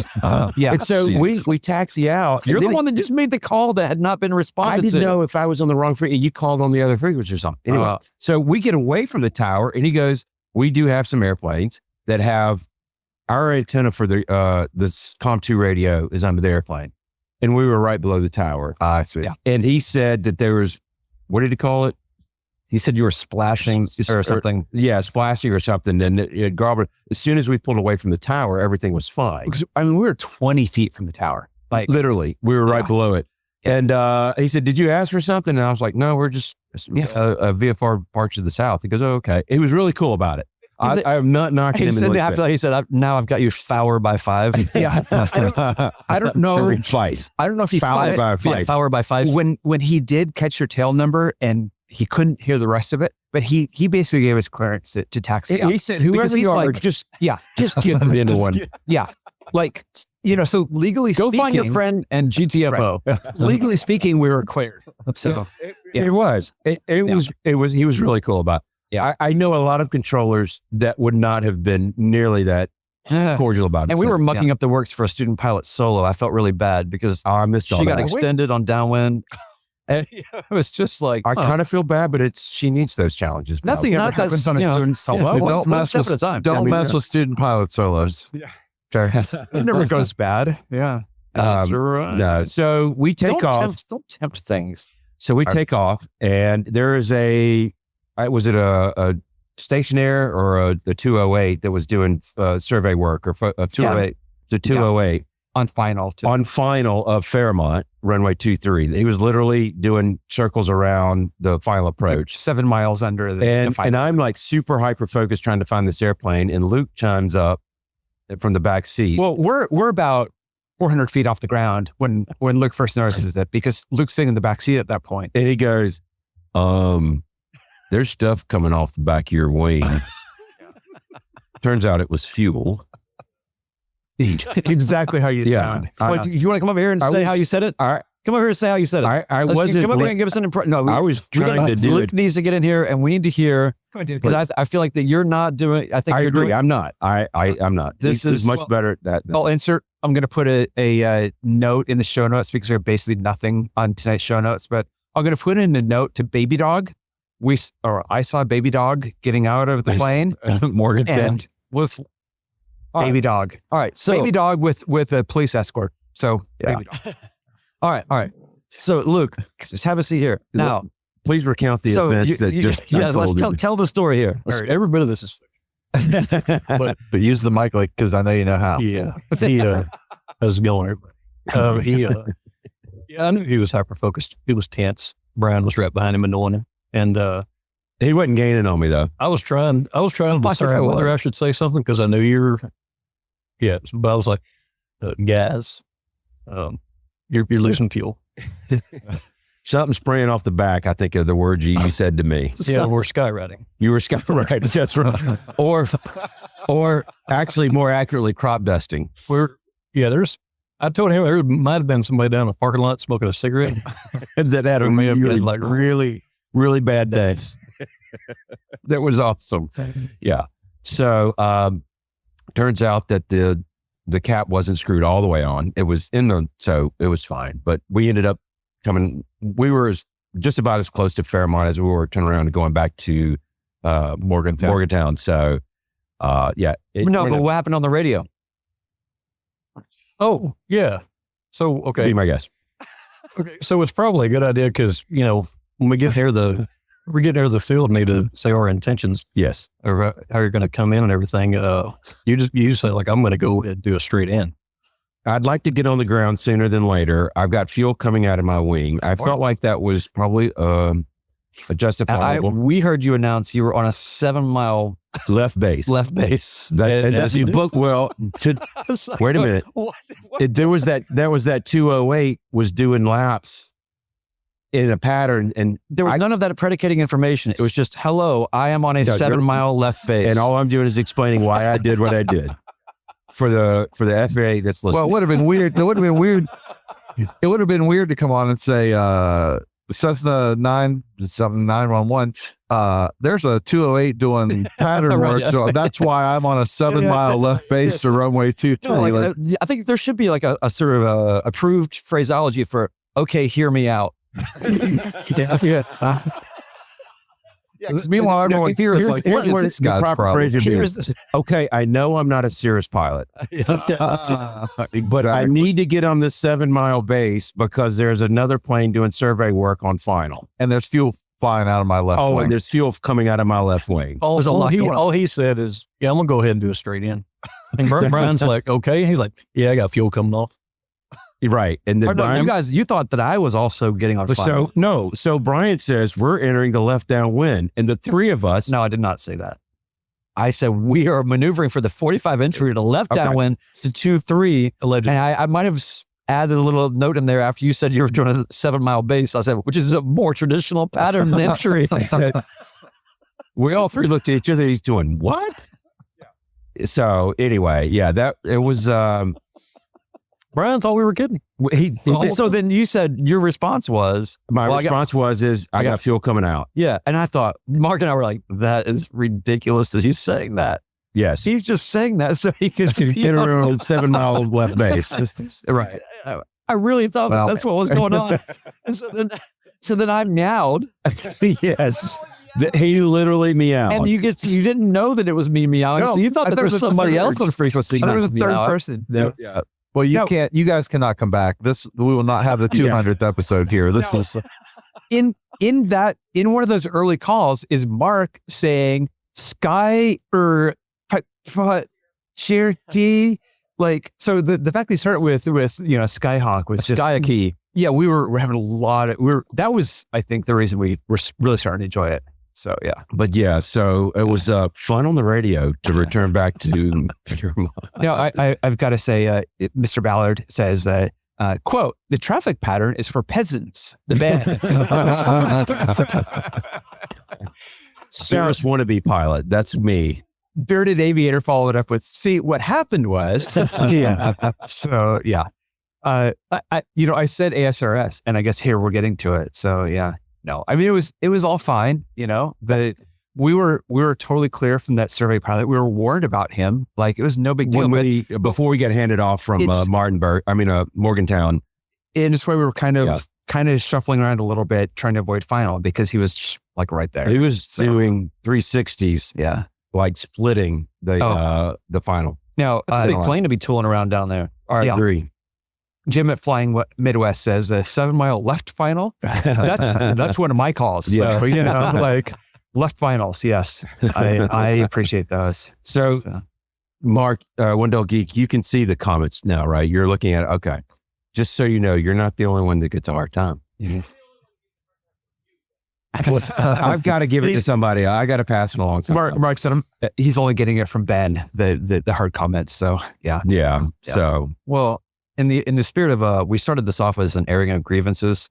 Yeah. And so we taxi out. You're the one that just made the call that had not been responded to. I didn't know if I was on the wrong frequency. You called on the other frequency or something. Anyway, so we get away from the tower, and he goes, we do have some airplanes that have our antenna for the this COM2 radio is under the airplane. And we were right below the tower. I see. Yeah. And he said that there was, what did he call it? He said you were splashing or something. Yeah, splashing or something. And it gobbled. As soon as we pulled away from the tower, everything was fine. I mean, we were 20 feet from the tower. Like literally, we were right below it. And he said, did you ask for something? And I was like, no, we're just a VFR parts to the south. He goes, oh, okay. He was really cool about it. I'm not knocking him. He said after that, he said, now I've got you Fower by 5. Yeah. I don't know. I don't know if he Fower by 5. When he did catch your tail number and he couldn't hear the rest of it, but he basically gave us clearance to taxi out. He said, whoever you are, just get it into one. Yeah. Like, so legally speaking. Go find your friend and GTFO. Right. Legally speaking, we were cleared. So it was. He was really cool about it. Yeah. I know a lot of controllers that would not have been nearly that cordial about it. And we were mucking up the works for a student pilot solo. I felt really bad because I missed all she that. got extended on downwind. And it was just like, I kind of feel bad, but she needs those challenges. Nothing ever happens on a student solo. Don't mess with student pilot solos. Yeah. It never goes bad. Yeah. That's right. No. So we take off. Don't tempt things. So we take off, and there is was it a stationaire or a 208 that was doing survey work, or a 208? The 208 on final of Fairmont runway 23. He was literally doing circles around the final approach, 7 miles under the and I'm like super hyper focused trying to find this airplane, and Luke chimes up from the back seat. Well, we're about 400 feet off the ground when Luke first notices it, because Luke's sitting in the back seat at that point. And he goes, there's stuff coming off the back of your wing. Turns out it was fuel. Exactly how you sound. You want to come over here and say how you said it? All right. Come over here and say how you said it. I wasn't. Come over here and give us an impression. No, I was trying to do Luke needs to get in here, and we need to hear, because I feel like that you're not doing. I think I you're agree. Doing, I'm not. I'm not. This is much better at that. I'll insert. I'm going to put a note in the show notes, because there's basically nothing on tonight's show notes, but I'm going to put in a note to Baby Dog. I saw Baby Dog getting out of the plane. Morgantown. And was Baby Dog. All right. So Baby Dog with a police escort. So Baby Dog. All right. So Luke, just have a seat here. Now, please recount the events that just let's tell the story here. Every bit of this is but use the mic, like, because I know you know how. Yeah. How's it going, everybody? I knew he was hyper focused. He was tense. Brian was right behind him annoying him. And he wasn't gaining on me though. I was trying to decide whether I should say something, because I knew but I was like, guys, you're losing fuel. Something spraying off the back, I think, of the words you said to me. Yeah, we're skywriting. You were skywriting. That's right. Or actually, more accurately, crop dusting. I told him there might have been somebody down in the parking lot smoking a cigarette. That had a really, really bad day. That was awesome. Yeah. So, turns out that the cap wasn't screwed all the way on. It was so it was fine. But we ended up we were just about as close to Fairmont as we were turning around and going back to Morgantown. So, yeah. But what happened on the radio? Oh, yeah. So, okay. Be my guest. Okay. So it's probably a good idea, because, when we get near the field, we need to say our intentions. Yes. Or how you're going to come in and everything. You say, like, I'm going to go ahead and do a straight in. I'd like to get on the ground sooner than later. I've got fuel coming out of my wing. I felt like that was probably a justifiable. We heard you announce you were on a 7-mile left base. As you book well. Wait a minute. There was that 208 was doing laps in a pattern, and there was none of that predicating information. It was just, hello, I am on a 7-mile left base, and all I'm doing is explaining why I did what I did. For the FAA that's listening. Well, it would have been weird. It would have been weird. It would have been weird to come on and say, Cessna 911, there's a 208 doing pattern work. So that's why I'm on a 7-mile left base to runway 23. I think there should be like a sort of approved phraseology for, okay, hear me out. Meanwhile, everyone here is like, what is this guy's problem? Okay, I know I'm not a Cirrus pilot, but I need to get on this 7-mile base because there's another plane doing survey work on final. And there's fuel flying out of my left wing. And there's fuel coming out of my left wing. All he said is, I'm going to go ahead and do a straight in. And Brian's like, okay. He's like, yeah, I got fuel coming off. Right. And then Brian, you thought that I was also getting on fire. So Brian says we're entering the left downwind, and the three of us. No, I did not say that. I said we are maneuvering for the 45 entry to left downwind to 2-3. Allegedly. And I might have added a little note in there after you said you were doing a 7-mile base. I said, which is a more traditional pattern entry. We all three looked at each other. He's doing what? Yeah. So anyway, it was. Brian thought we were kidding. So then you said your response was... My response was I got fuel coming out. Yeah. And I thought, Mark and I were like, that is ridiculous that he's saying that. Yes. He's just saying that so he could get around 7-mile left base. Right. I really thought that's what was going on. And so then So then I meowed. Yes. He literally meowed. And you didn't know that it was me meowing. No, so you thought that there was somebody else on the frequency. There was a third person. Yeah. Well, you guys cannot come back. We will not have the 200th episode here. This is in one of those early calls is Mark saying Sky or Cherokee. Like, so the fact they started with Skyhawk was just Cherokee. Yeah, we're having a lot of that was, I think, the reason we were really starting to enjoy it. So yeah. But yeah, so it was fun on the radio to return back to Fairmont. No, I've got to say, Mr. Ballard says, quote, "The traffic pattern is for peasants." The band. Sarah's wannabe pilot. That's me. Bearded Aviator followed up with, "See, what happened was," yeah. So yeah. I said ASRS, and I guess here we're getting to it. So yeah, no, I mean, it was all fine, but we were totally clear from that survey pilot. We were warned about him. Like, it was no big deal. Before we got handed off from Morgantown. And it's why we were kind of shuffling around a little bit, trying to avoid final, because he was like right there. He was doing 360s. Yeah. Like splitting the final. Now, it's a big plane to be tooling around down there. All right, 3. Jim at Flying Midwest says a 7-mile left final. That's one of my calls. Yeah. So, like left finals. Yes. I appreciate those. So Mark, Wendell Geek, you can see the comments now, right? You're looking at it. Okay. Just so you know, you're not the only one that gets a hard time. Mm-hmm. I've got to give it to somebody. I got to pass it along. Mark said he's only getting it from Ben, the hard comments. So yeah. Yeah. So, well, in the spirit of, we started this off as an airing of grievances.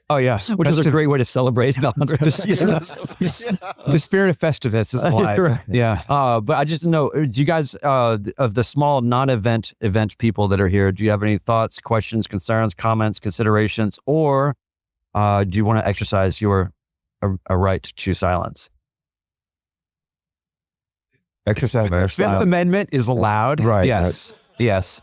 Oh yes, which is a great way to celebrate the 100th. The spirit of Festivus is alive. Right. Yeah. But I just know, do you guys, of the small non-event people that are here, do you have any thoughts, questions, concerns, comments, considerations, or do you want to exercise your a right to choose silence? Exercise our Fifth Amendment is allowed. Right. Yes. Yes.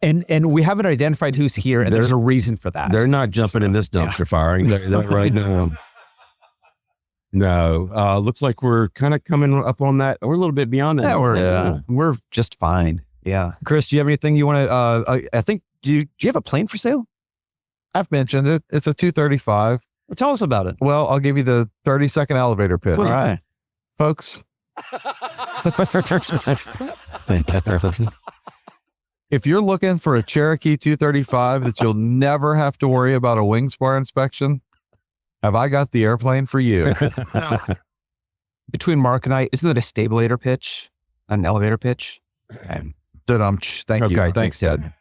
And we haven't identified who's here, and there's a reason for that. They're not jumping in this dumpster firing. They're right now. No. Looks like we're kind of coming up on that. We're a little bit beyond that. We're just fine. Yeah. Chris, do you have anything you want to, I think, do you have a plane for sale? I've mentioned it. It's a 235. Well, tell us about it. Well, I'll give you the 30-second elevator pitch. All right. Folks. If you're looking for a Cherokee 235 that you'll never have to worry about a wing spar inspection, have I got the airplane for you? Between Mark and I, isn't that a stabulator pitch? An elevator pitch? Thank you. Thanks, Ted.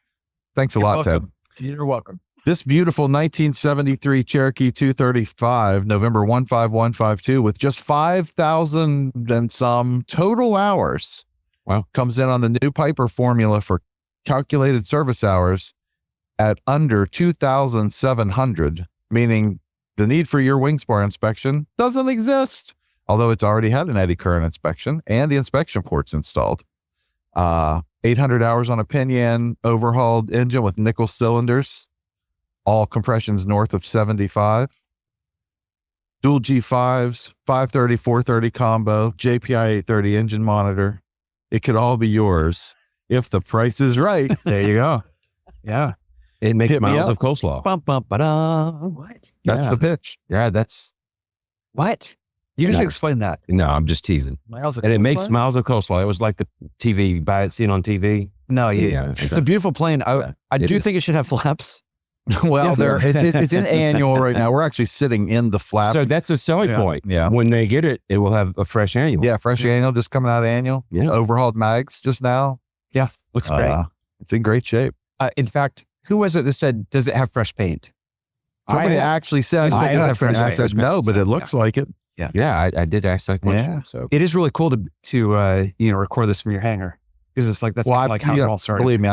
Thanks a lot, welcome. Ted. You're welcome. This beautiful 1973 Cherokee 235, November 15152, with just 5,000 and some total hours. Wow. Comes in on the new Piper formula for calculated service hours at under 2,700, meaning the need for your wing spar inspection doesn't exist, although it's already had an eddy current inspection and the inspection ports installed. 800 hours on a pinion, overhauled engine with nickel cylinders, all compressions north of 75. Dual G5s, 530, 430 combo, JPI 830 engine monitor. It could all be yours if the price is right. There you go. Yeah. It makes miles of coleslaw. What? That's the pitch. Yeah, that's... What? You should explain that. No, I'm just teasing. Miles of and coleslaw? It makes miles of coleslaw. It was like the TV, seen on TV. No, it's a beautiful plane. I do think it should have flaps. Well, it's in annual right now. We're actually sitting in the flap. So that's a selling point. Yeah. When they get it, it will have a fresh annual. Yeah, fresh annual just coming out of annual. Yeah. Overhauled mags just now. Yeah, looks great. It's in great shape. In fact, who was it that said, does it have fresh paint? Somebody actually said, I said no, but it looks like it. Yeah. Yeah, I did ask that question. Yeah. So it is really cool to record this from your hangar. Because it's like, that's kind of like how it all started. Believe me,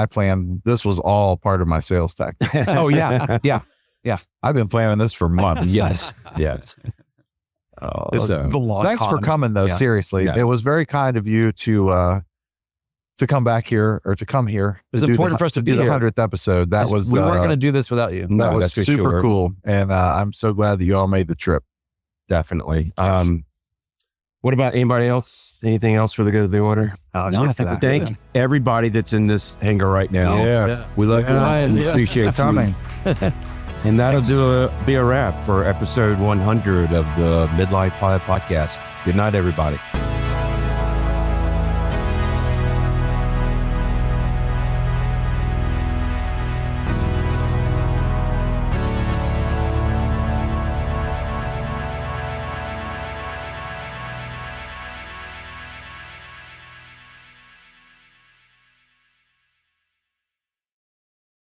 this was all part of my sales tactic. Oh, yeah. Yeah. I've been planning this for months. Yes. The long thanks for coming, though. Yeah. Seriously. Yeah. It was very kind of you to to come back here or to come here. It was important for us to do be the here. 100th episode. That was we weren't going to do this without you. That was super cool, and I'm so glad that you all made the trip. Definitely. What about anybody else? Anything else for the good of the order? Oh, no, I think we thank everybody that's in this hangar right now. Yeah. We love you and appreciate you. And that'll be a wrap for episode 100 of the Midlife Pilot Podcast. Good night, everybody.